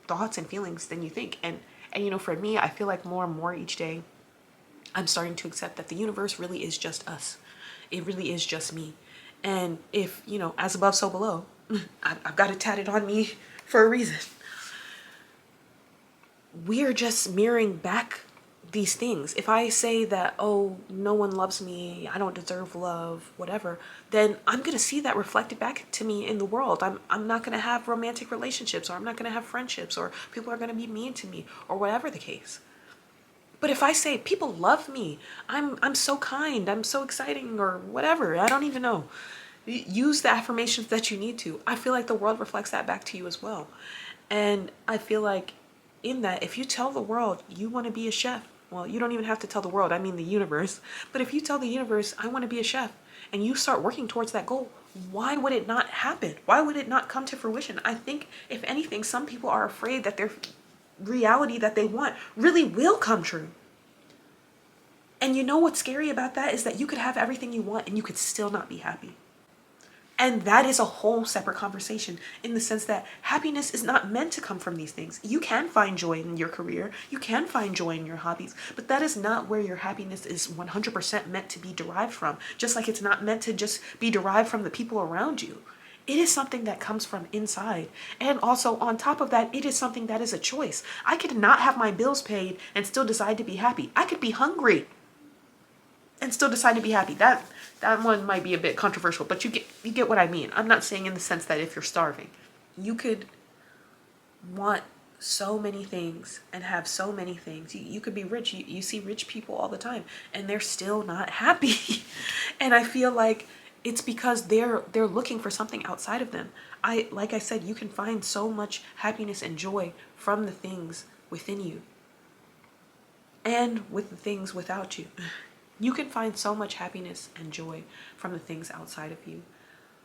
thoughts and feelings than you think. And And you know, for me, I feel like more and more each day, I'm starting to accept that the universe really is just us. It really is just me. And if, you know, as above, so below, I've got it tatted on me for a reason. We're just mirroring back these things. If I say that, oh, no one loves me, I don't deserve love, whatever, then I'm going to see that reflected back to me in the world. I'm not going to have romantic relationships, or I'm not going to have friendships, or people are going to be mean to me, or whatever the case. But if I say people love me, I'm so kind, I'm so exciting, or whatever, I don't even know. Use the affirmations that you need to. I feel like the world reflects that back to you as well. And I feel like in that, if you tell the world you want to be a chef, well, you don't even have to tell the world, I mean the universe. But if you tell the universe, I want to be a chef, and you start working towards that goal, why would it not happen? Why would it not come to fruition? I think, if anything, some people are afraid that their reality that they want really will come true. And you know what's scary about that is that you could have everything you want and you could still not be happy. And that is a whole separate conversation, in the sense that happiness is not meant to come from these things. You can find joy in your career, you can find joy in your hobbies, but that is not where your happiness is 100% meant to be derived from. Just like it's not meant to just be derived from the people around you. It is something that comes from inside. And also, on top of that, it is something that is a choice. I could not have my bills paid and still decide to be happy. I could be hungry and still decide to be happy. That one might be a bit controversial, but you get what I mean. I'm not saying in the sense that if you're starving, you could want so many things and have so many things. You could be rich. You see rich people all the time and they're still not happy. And I feel like it's because they're looking for something outside of them. Like I said, you can find so much happiness and joy from the things within you and with the things without you. You can find so much happiness and joy from the things outside of you.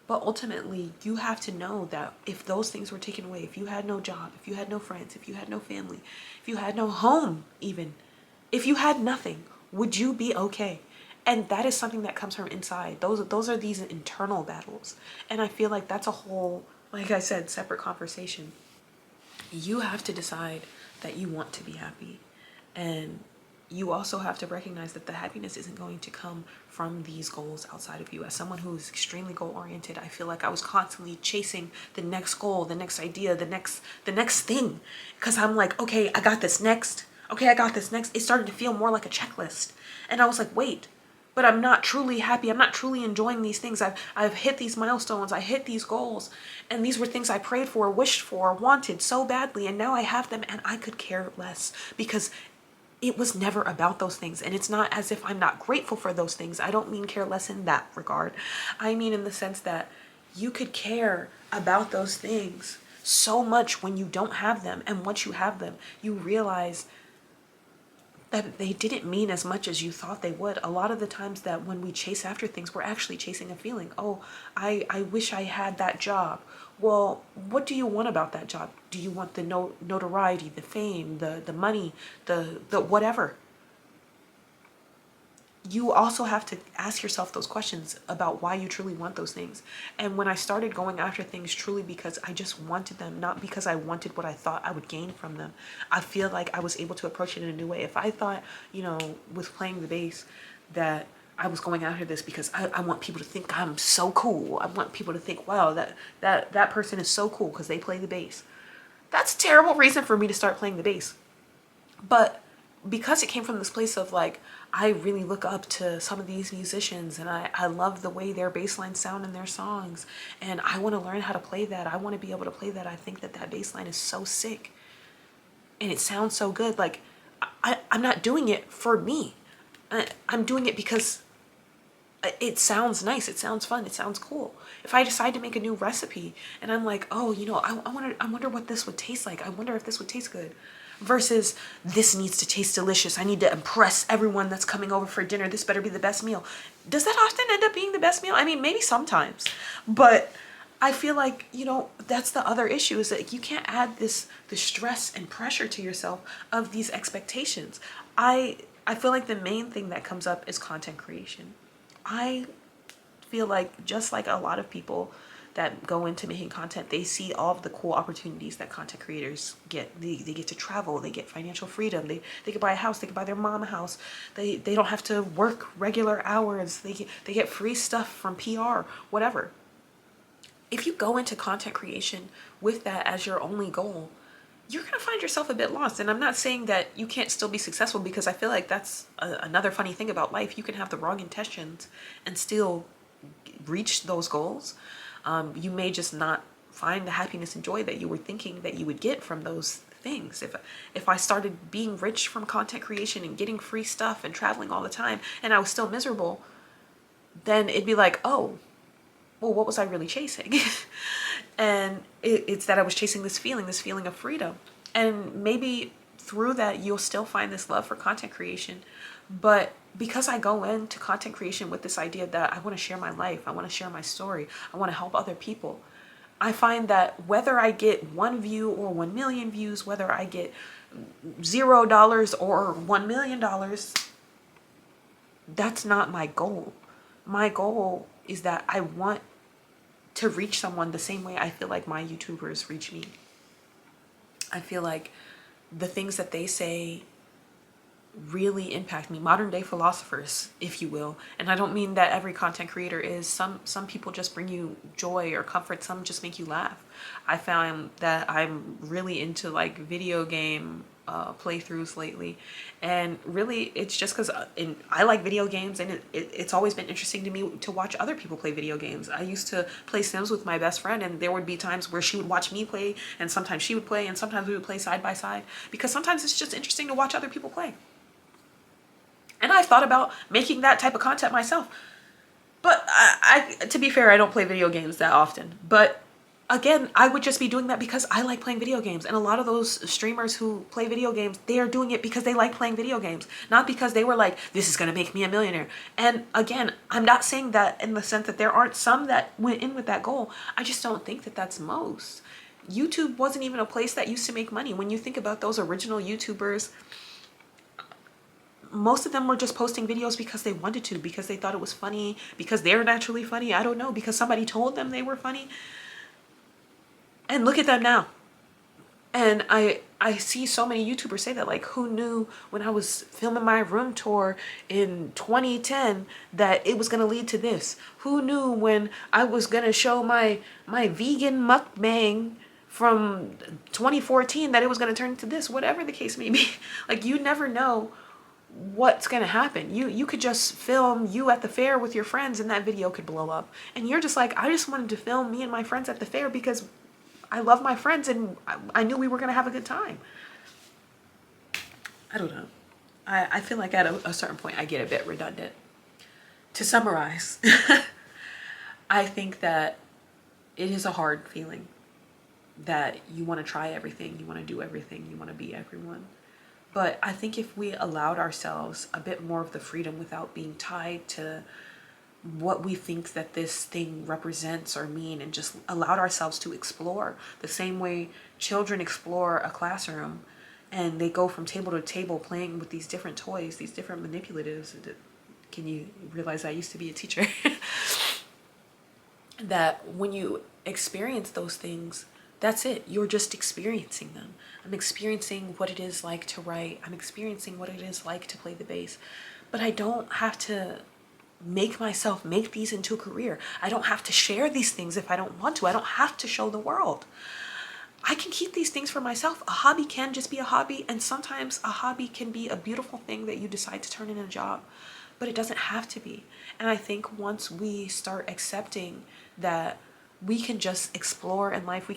But ultimately, you have to know that if those things were taken away, if you had no job, if you had no friends, if you had no family, if you had no home even, if you had nothing, would you be okay? And that is something that comes from inside. Those are these internal battles. And I feel like that's a whole, like I said, separate conversation. You have to decide that you want to be happy. And you also have to recognize that the happiness isn't going to come from these goals outside of you. As someone who is extremely goal oriented, I feel like I was constantly chasing the next goal, the next idea, the next thing. Because I'm like, okay, I got this next. Okay, I got this next. It started to feel more like a checklist. And I was like, wait, but I'm not truly happy. I'm not truly enjoying these things. I've hit these milestones. I hit these goals. And these were things I prayed for, wished for, wanted so badly. And now I have them and I could care less, because it was never about those things. And it's not as if I'm not grateful for those things. I don't mean care less in that regard. I mean in the sense that you could care about those things so much when you don't have them. And once you have them, you realize that they didn't mean as much as you thought they would. A lot of the times that when we chase after things, we're actually chasing a feeling. Oh, I wish I had that job. Well, what do you want about that job? Do you want the notoriety, the fame, the money, the whatever? You also have to ask yourself those questions about why you truly want those things. And when I started going after things truly because I just wanted them, not because I wanted what I thought I would gain from them, I feel like I was able to approach it in a new way. If I thought, with playing the bass, that I was going after this because I want people to think I'm so cool. I want people to think, wow, that person is so cool because they play the bass. That's a terrible reason for me to start playing the bass. But because it came from this place of like, I really look up to some of these musicians and I love the way their bass lines sound in their songs. And I want to learn how to play that. I want to be able to play that. I think that bass line is so sick. And it sounds so good. Like, I'm not doing it for me. I'm doing it because it sounds nice. It sounds fun. It sounds cool. If I decide to make a new recipe and I'm like, oh, I wonder what this would taste like. I wonder if this would taste good. Versus, this needs to taste delicious. I need to impress everyone that's coming over for dinner. This better be the best meal. Does that often end up being the best meal? I mean, maybe sometimes. But I feel like, that's the other issue, is that you can't add the stress and pressure to yourself of these expectations. I feel like the main thing that comes up is content creation. I feel like, just like a lot of people, that go into making content, they see all of the cool opportunities that content creators get. They get to travel, they get financial freedom, they could buy a house, they could buy their mom a house, they don't have to work regular hours, they get free stuff from PR, whatever. If you go into content creation with that as your only goal, you're going to find yourself a bit lost. And I'm not saying that you can't still be successful, because I feel like that's another funny thing about life. You can have the wrong intentions and still reach those goals. You may just not find the happiness and joy that you were thinking that you would get from those things. If I started being rich from content creation and getting free stuff and traveling all the time, and I was still miserable, then it'd be like, oh, well, what was I really chasing? And it's that I was chasing this feeling of freedom. And maybe through that, you'll still find this love for content creation. But because I go into content creation with this idea that I want to share my life, I want to share my story, I want to help other people, I find that whether I get 1 view or 1 million views, whether I get $0 or $1 million, that's not my goal. My goal is that I want to reach someone the same way I feel like my YouTubers reach me. I feel like the things that they say really impact me. Modern day philosophers, if you will. And I don't mean that every content creator is. Some people just bring you joy or comfort. Some just make you laugh. I found that I'm really into like video game playthroughs lately, and really it's just because I like video games, and it's always been interesting to me to watch other people play video games. I used to play Sims with my best friend, and there would be times where she would watch me play, and sometimes she would play, and sometimes we would play side by side, because sometimes it's just interesting to watch other people play. And I've thought about making that type of content myself, but I to be fair, I don't play video games that often. But again, I would just be doing that because I like playing video games. And a lot of those streamers who play video games, they are doing it because they like playing video games, not because they were like, this is going to make me a millionaire. And again, I'm not saying that in the sense that there aren't some that went in with that goal. I just don't think that that's most. YouTube wasn't even a place that used to make money. When you think about those original YouTubers, most of them were just posting videos because they wanted to, because they thought it was funny, because they're naturally funny. I don't know, because somebody told them they were funny. And look at them now. And I see so many YouTubers say that, like, who knew when I was filming my room tour in 2010 that it was going to lead to this? Who knew when I was going to show my vegan mukbang from 2014 that it was going to turn into this? Whatever the case may be. Like, you never know what's going to happen. You could just film you at the fair with your friends, and that video could blow up. And you're just like, I just wanted to film me and my friends at the fair because I love my friends and I knew we were going to have a good time. I don't know. I feel like at a certain point I get a bit redundant. To summarize, I think that it is a hard feeling that you want to try everything, you want to do everything, you want to be everyone. But I think if we allowed ourselves a bit more of the freedom without being tied to what we think that this thing represents or mean, and just allowed ourselves to explore the same way children explore a classroom, and they go from table to table playing with these different toys, these different manipulatives. Can you realize I used to be a teacher? That when you experience those things, that's it. You're just experiencing them. I'm experiencing what it is like to write. I'm experiencing what it is like to play the bass. But I don't have to make myself make these into a career. I don't have to share these things if I don't want to. I don't have to show the world. I can keep these things for myself. A hobby can just be a hobby, and sometimes a hobby can be a beautiful thing that you decide to turn into a job, but it doesn't have to be. And I think once we start accepting that we can just explore in life,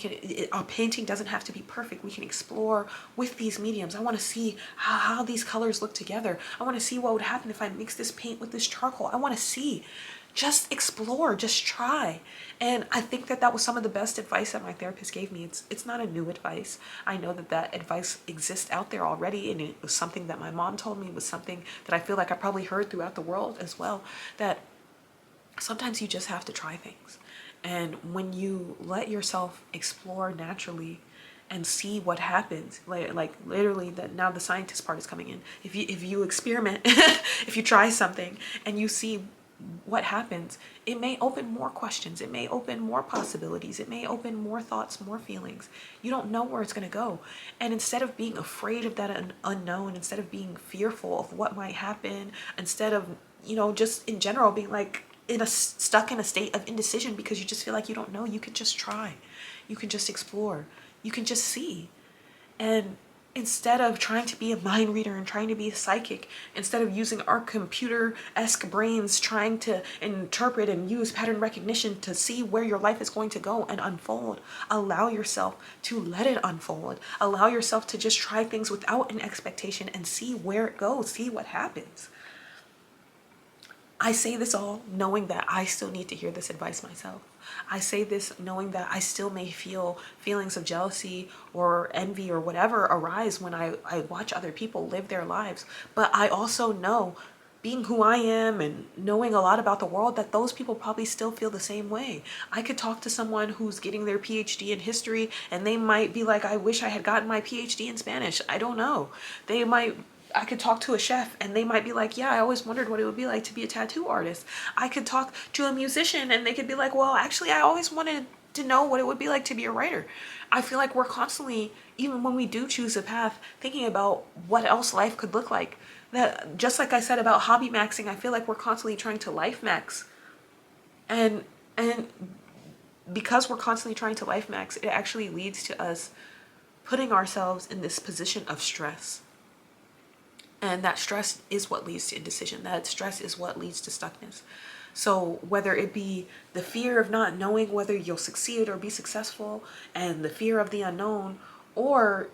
our painting doesn't have to be perfect. We can explore with these mediums. I want to see how these colors look together. I want to see what would happen if I mix this paint with this charcoal. I want to see. Just explore, just try. And I think that was some of the best advice that my therapist gave me. It's not a new advice. I know that advice exists out there already, and it was something that my mom told me. It was something that I feel like I probably heard throughout the world as well, that sometimes you just have to try things. And when you let yourself explore naturally and see what happens, like literally, that now the scientist part is coming in. If you experiment, if you try something and you see what happens, it may open more questions, it may open more possibilities, it may open more thoughts, more feelings. You don't know where it's going to go. And instead of being afraid of that unknown, instead of being fearful of what might happen, instead of, just in general being like stuck in a state of indecision because you just feel like you don't know, you can just try. You can just explore. You can just see. And instead of trying to be a mind reader and trying to be a psychic, instead of using our computer-esque brains trying to interpret and use pattern recognition to see where your life is going to go and unfold, allow yourself to let it unfold. Allow yourself to just try things without an expectation and see where it goes, see what happens. I say this all knowing that I still need to hear this advice myself. I say this knowing that I still may feel feelings of jealousy or envy or whatever arise when I watch other people live their lives. But I also know, being who I am and knowing a lot about the world, that those people probably still feel the same way. I could talk to someone who's getting their PhD in history and they might be like, I wish I had gotten my PhD in Spanish. I don't know. I could talk to a chef and they might be like, yeah, I always wondered what it would be like to be a tattoo artist. I could talk to a musician and they could be like, well, actually, I always wanted to know what it would be like to be a writer. I feel like we're constantly, even when we do choose a path, thinking about what else life could look like. That, just like I said about hobby maxing, I feel like we're constantly trying to life max. And because we're constantly trying to life max, it actually leads to us putting ourselves in this position of stress. And that stress is what leads to indecision. That stress is what leads to stuckness. So whether it be the fear of not knowing whether you'll succeed or be successful, and the fear of the unknown, or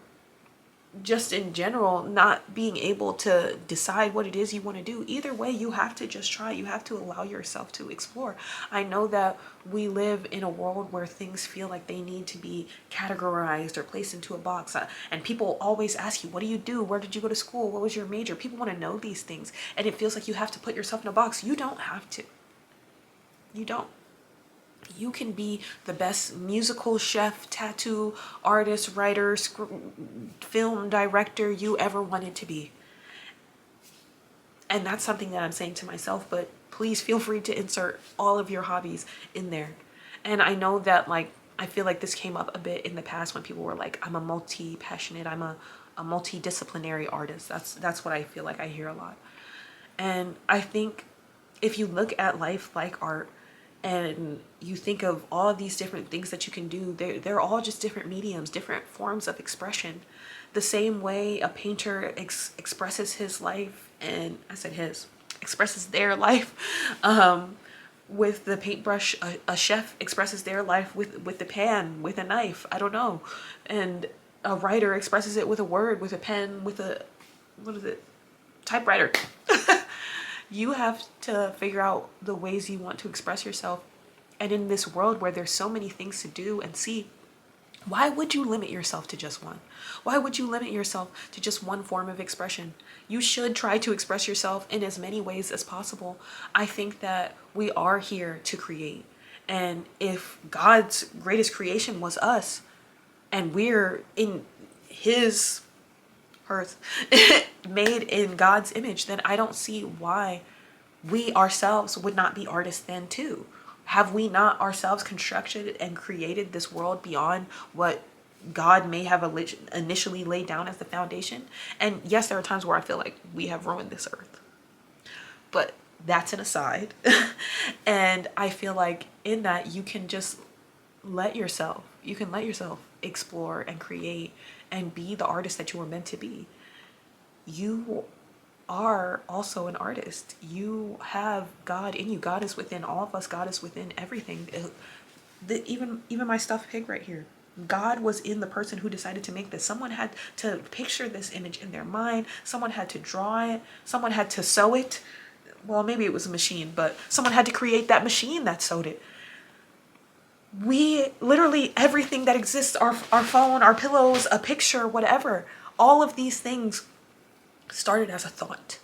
just in general not being able to decide what it is you want to do, either way, you have to just try. You have to allow yourself to explore. I know that we live in a world where things feel like they need to be categorized or placed into a box, and people always ask you, what do you do, where did you go to school, what was your major? People want to know these things, and it feels like you have to put yourself in a box. You don't have to. You don't. You can be the best musical chef, tattoo artist, writer, film director you ever wanted to be. And that's something that I'm saying to myself, but please feel free to insert all of your hobbies in there. And I know that, like, I feel like this came up a bit in the past when people were like, I'm a multi-passionate, I'm a multidisciplinary artist. That's what I feel like I hear a lot. And I think if you look at life like art, and you think of all of these different things that you can do, they're all just different mediums, different forms of expression. The same way a painter expresses his life, and I said his, expresses their life with the paintbrush, a chef expresses their life with the pan, with a knife, I don't know. And a writer expresses it with a word, with a pen, with a, what is it, typewriter. You have to figure out the ways you want to express yourself. And in this world where there's so many things to do and see, why would you limit yourself to just one? Why would you limit yourself to just one form of expression? You should try to express yourself in as many ways as possible. I think that we are here to create. And if God's greatest creation was us, and we're in his earth, made in God's image, then I don't see why we ourselves would not be artists then too. Have we not ourselves constructed and created this world beyond what God may have initially laid down as the foundation? And yes, there are times where I feel like we have ruined this earth, but that's an aside. And I feel like in that you can let yourself explore and create and be the artist that you were meant to be. You are also an artist. You have God in you. God is within all of us. God is within everything. Even my stuffed pig right here. God was in the person who decided to make this. Someone had to picture this image in their mind. Someone had to draw it. Someone had to sew it. Well, maybe it was a machine, but someone had to create that machine that sewed it. We literally, everything that exists, our phone, our pillows, a picture, whatever, all of these things started as a thought,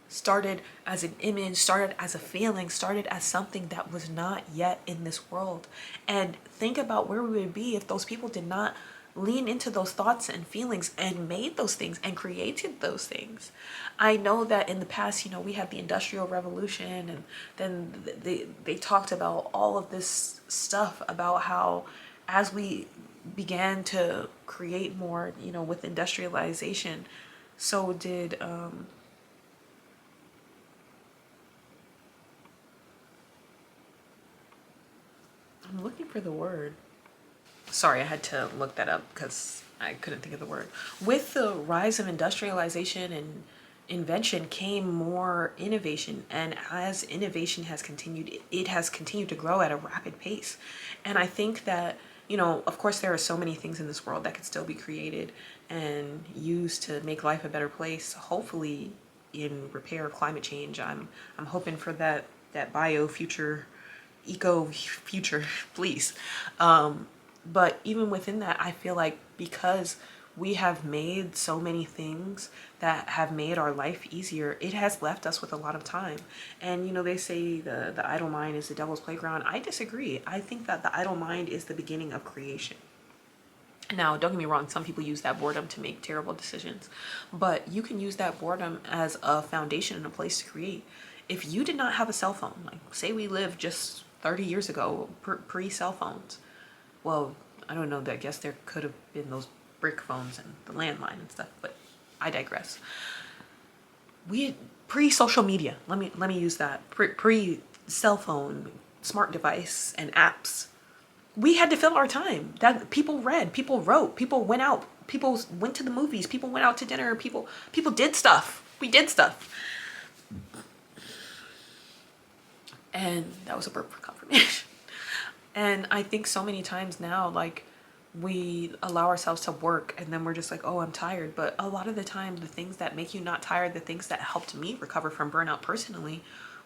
started as an image, started as a feeling, started as something that was not yet in this world. And think about where we would be if those people did not lean into those thoughts and feelings and made those things and created those things. I know that in the past, you know, we had the Industrial Revolution, and then they talked about all of this stuff about how as we began to create more, you know, with industrialization, so did I'm looking for the word. Sorry, I had to look that up because I couldn't think of the word. With the rise of industrialization and invention came more innovation, and as innovation has continued, it has continued to grow at a rapid pace. And I think that, you know, of course there are so many things in this world that could still be created and used to make life a better place, hopefully in repair climate change. I'm hoping for that bio future, eco future, please. But even within that, I feel like because we have made so many things that have made our life easier, it has left us with a lot of time. And you know, they say the idle mind is the devil's playground. I disagree. I think that the idle mind is the beginning of creation. Now, don't get me wrong, some people use that boredom to make terrible decisions, but you can use that boredom as a foundation and a place to create. If you did not have a cell phone, like say we lived just 30 years ago, pre-cell phones, well, I don't know, I guess there could have been those brick phones and the landline and stuff, but I digress. We pre-social media, let me use that, pre-cell phone, smart device and apps, we had to fill our time. That people read, people wrote, people went out, people went to the movies, people went out to dinner, people did stuff. We did stuff. And that was a burp for confirmation. And I think so many times now, like, we allow ourselves to work and then we're just like, oh, I'm tired. But a lot of the time, the things that make you not tired, the things that helped me recover from burnout personally,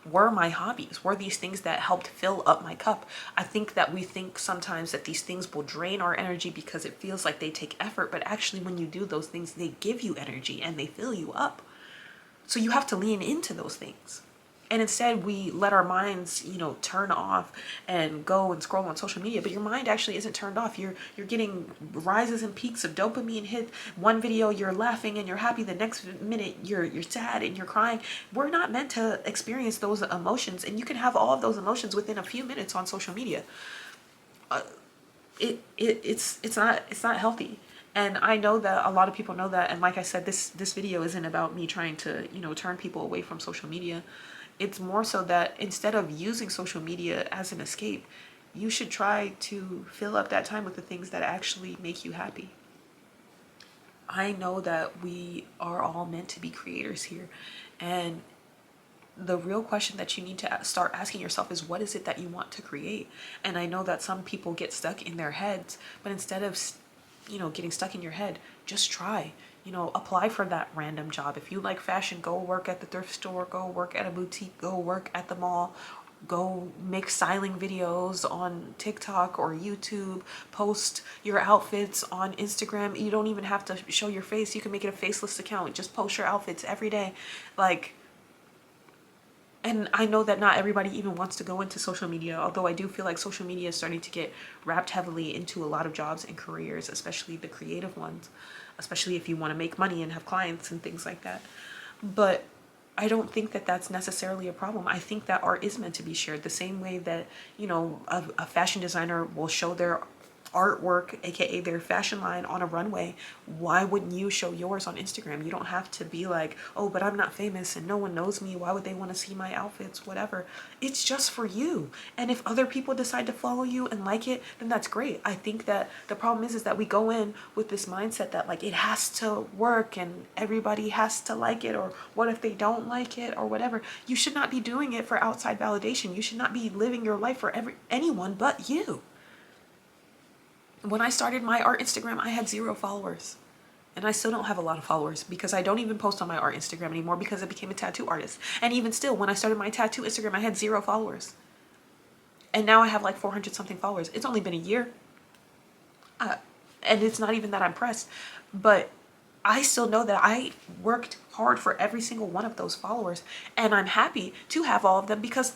were my hobbies, were these things that helped fill up my cup. I think that we think sometimes that these things will drain our energy because it feels like they take effort, but actually when you do those things, they give you energy and they fill you up. So you have to lean into those things. And instead we let our minds, you know, turn off and go and scroll on social media, but your mind actually isn't turned off. You're getting rises and peaks of dopamine hit. One video you're laughing and you're happy, the next minute you're sad and you're crying. We're not meant to experience those emotions, and you can have all of those emotions within a few minutes on social media. It's not healthy. And I know that a lot of people know that, and like I said, this video isn't about me trying to, you know, turn people away from social media. It's more so that instead of using social media as an escape, you should try to fill up that time with the things that actually make you happy. I know that we are all meant to be creators here, and the real question that you need to start asking yourself is, what is it that you want to create? And I know that some people get stuck in their heads, but instead of, you know, getting stuck in your head, just try. You know, apply for that random job. If you like fashion, go work at the thrift store, go work at a boutique, go work at the mall, go make styling videos on TikTok or YouTube, post your outfits on Instagram. You don't even have to show your face. You can make it a faceless account. Just post your outfits every day. Like, and I know that not everybody even wants to go into social media, although I do feel like social media is starting to get wrapped heavily into a lot of jobs and careers, especially the creative ones, especially if you want to make money and have clients and things like that. But I don't think that that's necessarily a problem. I think that art is meant to be shared the same way that, you know, a fashion designer will show their artwork, aka their fashion line, on a runway. Why wouldn't you show yours on Instagram? You don't have to be like, oh, but I'm not famous and no one knows me, why would they want to see my outfits, whatever. It's just for you. And if other people decide to follow you and like it, then that's great. I think that the problem is that we go in with this mindset that like it has to work and everybody has to like it, or what if they don't like it, or whatever. You should not be doing it for outside validation. You should not be living your life for anyone but you. When I started my art Instagram, I had 0 followers. And I still don't have a lot of followers because I don't even post on my art Instagram anymore because I became a tattoo artist. And even still, when I started my tattoo Instagram, I had 0 followers. And now I have like 400 something followers. It's only been a year. And it's not even that I'm pressed. But I still know that I worked hard for every single one of those followers. And I'm happy to have all of them because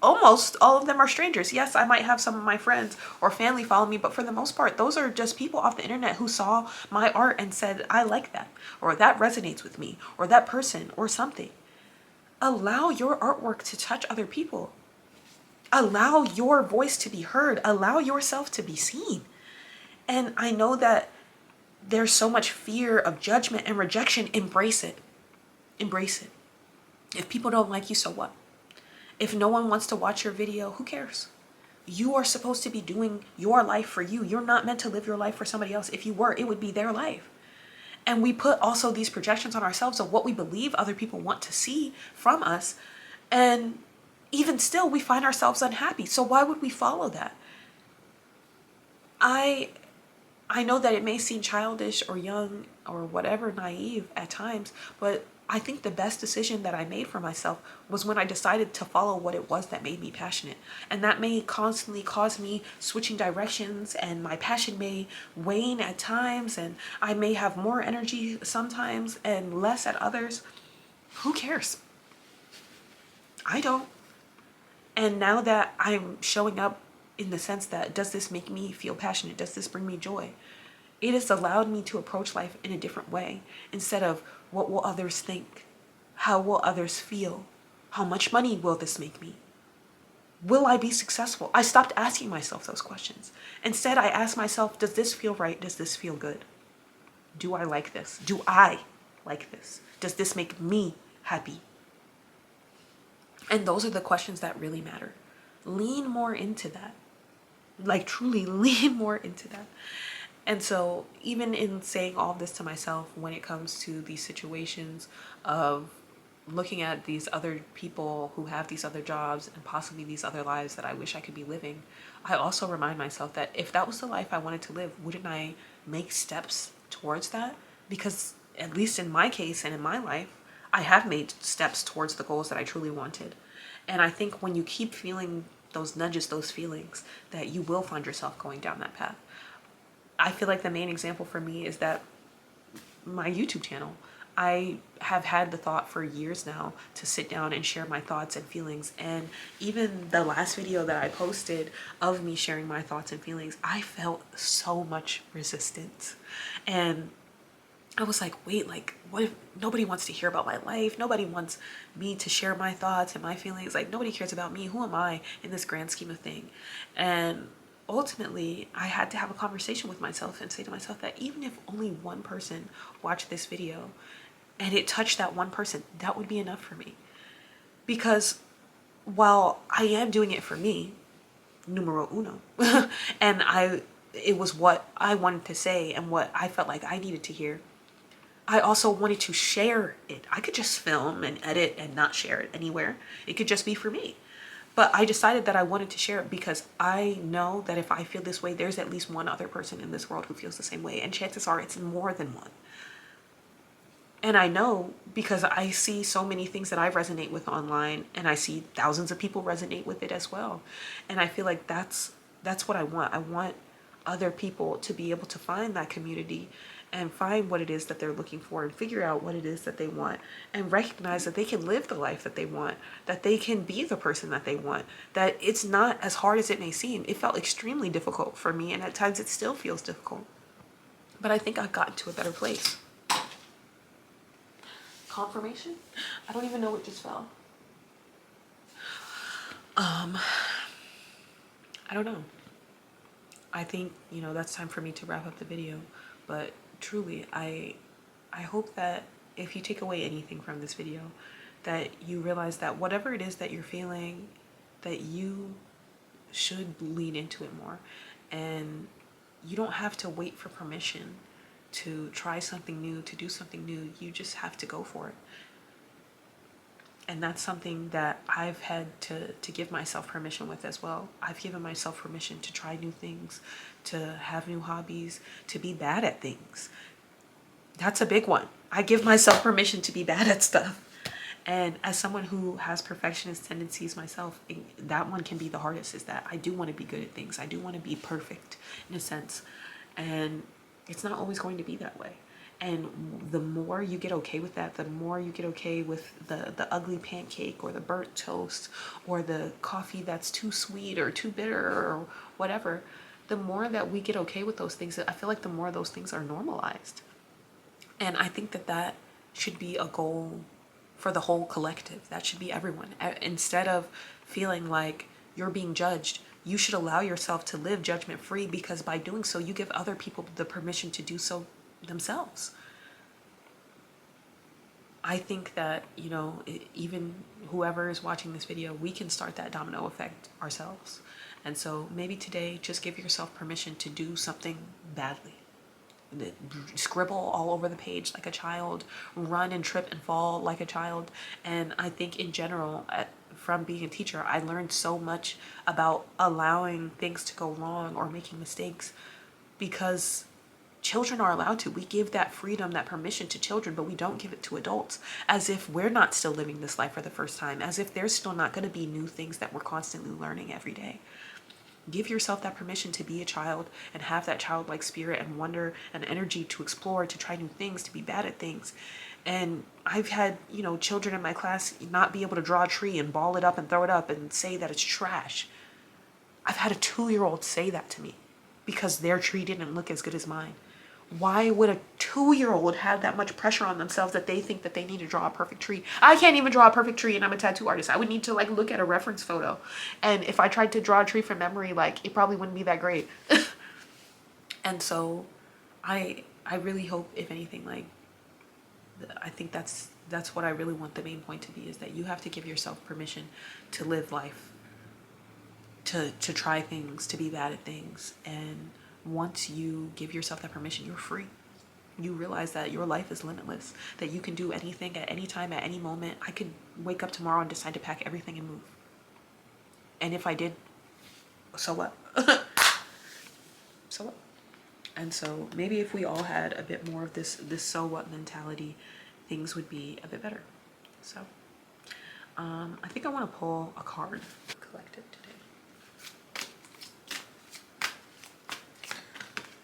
almost all of them are strangers. Yes, I might have some of my friends or family follow me, but for the most part, those are just people off the internet who saw my art and said, I like that, or that resonates with me, or that person, or something. Allow your artwork to touch other people. Allow your voice to be heard. Allow yourself to be seen. And I know that there's so much fear of judgment and rejection. Embrace it. Embrace it. If people don't like you, so what? If no one wants to watch your video, who cares? You are supposed to be doing your life for you. You're not meant to live your life for somebody else. If you were, it would be their life. And we put also these projections on ourselves of what we believe other people want to see from us. And even still, we find ourselves unhappy. So why would we follow that? I know that it may seem childish or young or whatever, naive at times, but I think the best decision that I made for myself was when I decided to follow what it was that made me passionate. And that may constantly cause me switching directions, and my passion may wane at times, and I may have more energy sometimes and less at others. Who cares? I don't. And now that I'm showing up in the sense that, does this make me feel passionate? Does this bring me joy? It has allowed me to approach life in a different way, instead of what will others think? How will others feel? How much money will this make me? Will I be successful? I stopped asking myself those questions. Instead, I asked myself, does this feel right? Does this feel good? Do I like this? Do I like this? Does this make me happy? And those are the questions that really matter. Lean more into that. Like, truly lean more into that. And so even in saying all this to myself, when it comes to these situations of looking at these other people who have these other jobs and possibly these other lives that I wish I could be living, I also remind myself that if that was the life I wanted to live, wouldn't I make steps towards that? Because at least in my case and in my life, I have made steps towards the goals that I truly wanted. And I think when you keep feeling those nudges, those feelings, that you will find yourself going down that path. I feel like the main example for me is that my YouTube channel. I have had the thought for years now to sit down and share my thoughts and feelings. And even the last video that I posted of me sharing my thoughts and feelings, I felt so much resistance. And I was like, wait, like, what if nobody wants to hear about my life? Nobody wants me to share my thoughts and my feelings. Like, nobody cares about me. Who am I in this grand scheme of thing? And ultimately, I had to have a conversation with myself and say to myself that even if only one person watched this video and it touched that one person, that would be enough for me. Because while I am doing it for me, numero uno, and it was what I wanted to say and what I felt like I needed to hear, I also wanted to share it. I could just film and edit and not share it anywhere. It could just be for me. But I decided that I wanted to share it because I know that if I feel this way, there's at least one other person in this world who feels the same way. And chances are it's more than one. And I know because I see so many things that I resonate with online, and I see thousands of people resonate with it as well. And I feel like that's what I want. I want other people to be able to find that community and find what it is that they're looking for and figure out what it is that they want and recognize that they can live the life that they want, that they can be the person that they want, that it's not as hard as it may seem. It felt extremely difficult for me, and at times it still feels difficult. But I think I've gotten to a better place. Confirmation? I don't even know what just fell. I don't know. I think, that's time for me to wrap up the video. But truly, I hope that if you take away anything from this video, that you realize that whatever it is that you're feeling, that you should lean into it more. And you don't have to wait for permission to try something new, to do something new. You just have to go for it. And that's something that I've had to give myself permission with as well. I've given myself permission to try new things, to have new hobbies, to be bad at things. That's a big one. I give myself permission to be bad at stuff. And as someone who has perfectionist tendencies myself, that one can be the hardest, is that I do want to be good at things. I do want to be perfect in a sense. And it's not always going to be that way. And the more you get okay with that, the more you get okay with the ugly pancake or the burnt toast or the coffee that's too sweet or too bitter or whatever, the more that we get okay with those things, I feel like the more those things are normalized. And I think that that should be a goal for the whole collective. That should be everyone. Instead of feeling like you're being judged, you should allow yourself to live judgment free, because by doing so, you give other people the permission to do so themselves. I think that, you know, even whoever is watching this video, we can start that domino effect ourselves. And so maybe today, just give yourself permission to do something badly. Scribble all over the page like a child, run and trip and fall like a child. And I think in general, from being a teacher, I learned so much about allowing things to go wrong or making mistakes, because children are allowed to. We give that freedom, that permission to children, but we don't give it to adults, as if we're not still living this life for the first time, as if there's still not going to be new things that we're constantly learning every day. Give yourself that permission to be a child and have that childlike spirit and wonder and energy to explore, to try new things, to be bad at things. And I've had, you know, children in my class not be able to draw a tree and ball it up and throw it up and say that it's trash. I've had a 2-year-old say that to me because their tree didn't look as good as mine. Why would a 2-year-old have that much pressure on themselves that they think that they need to draw a perfect tree? I can't even draw a perfect tree, and I'm a tattoo artist. I would need to like look at a reference photo. And if I tried to draw a tree from memory, like it probably wouldn't be that great. And so I really hope, if anything, like I think that's what I really want the main point to be, is that you have to give yourself permission to live life, to try things, to be bad at things. And once you give yourself that permission, you're free. You realize that your life is limitless, that you can do anything at any time, at any moment. I could wake up tomorrow and decide to pack everything and move. And if I did, so what? So what? And so maybe if we all had a bit more of this so what mentality, things would be a bit better. So I think I want to pull a card collective today.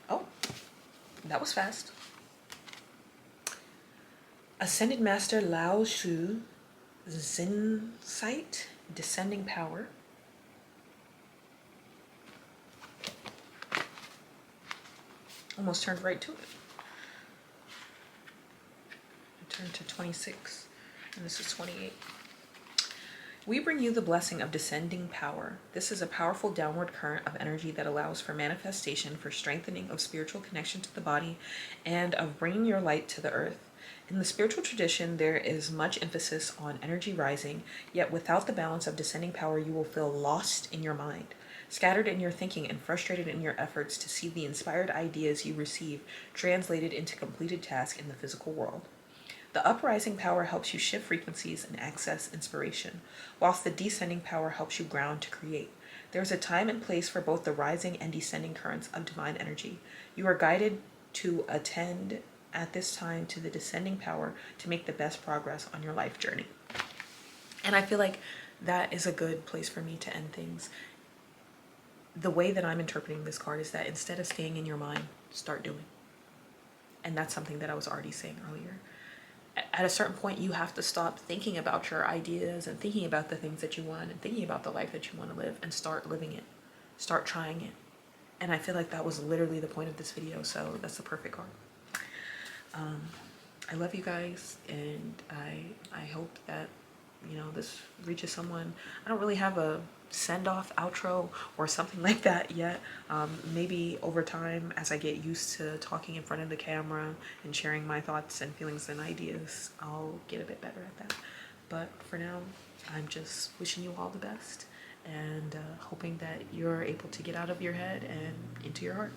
Oh, that was fast. Ascended Master Lao Shu, Zen Sight, Descending Power. Almost turned right to it. I turned to 26, and this is 28. We bring you the blessing of descending power. This is a powerful downward current of energy that allows for manifestation, for strengthening of spiritual connection to the body, and of bringing your light to the earth. In the spiritual tradition, there is much emphasis on energy rising, yet without the balance of descending power, you will feel lost in your mind, scattered in your thinking, and frustrated in your efforts to see the inspired ideas you receive translated into completed tasks in the physical world. The uprising power helps you shift frequencies and access inspiration, whilst the descending power helps you ground to create. There is a time and place for both the rising and descending currents of divine energy. You are guided to attend at this time to the descending power to make the best progress on your life journey. And I feel like that is a good place for me to end things. The way that I'm interpreting this card is that instead of staying in your mind, start doing. And that's something that I was already saying earlier. At a certain point, you have to stop thinking about your ideas and thinking about the things that you want and thinking about the life that you want to live, and start living it. Start trying it. And I feel like that was literally the point of this video, so that's the perfect card. I love you guys, and I hope that, you know, this reaches someone. I don't really have a send-off outro or something like that yet. Maybe over time, as I get used to talking in front of the camera and sharing my thoughts and feelings and ideas, I'll get a bit better at that. But for now, I'm just wishing you all the best, and hoping that you're able to get out of your head and into your heart.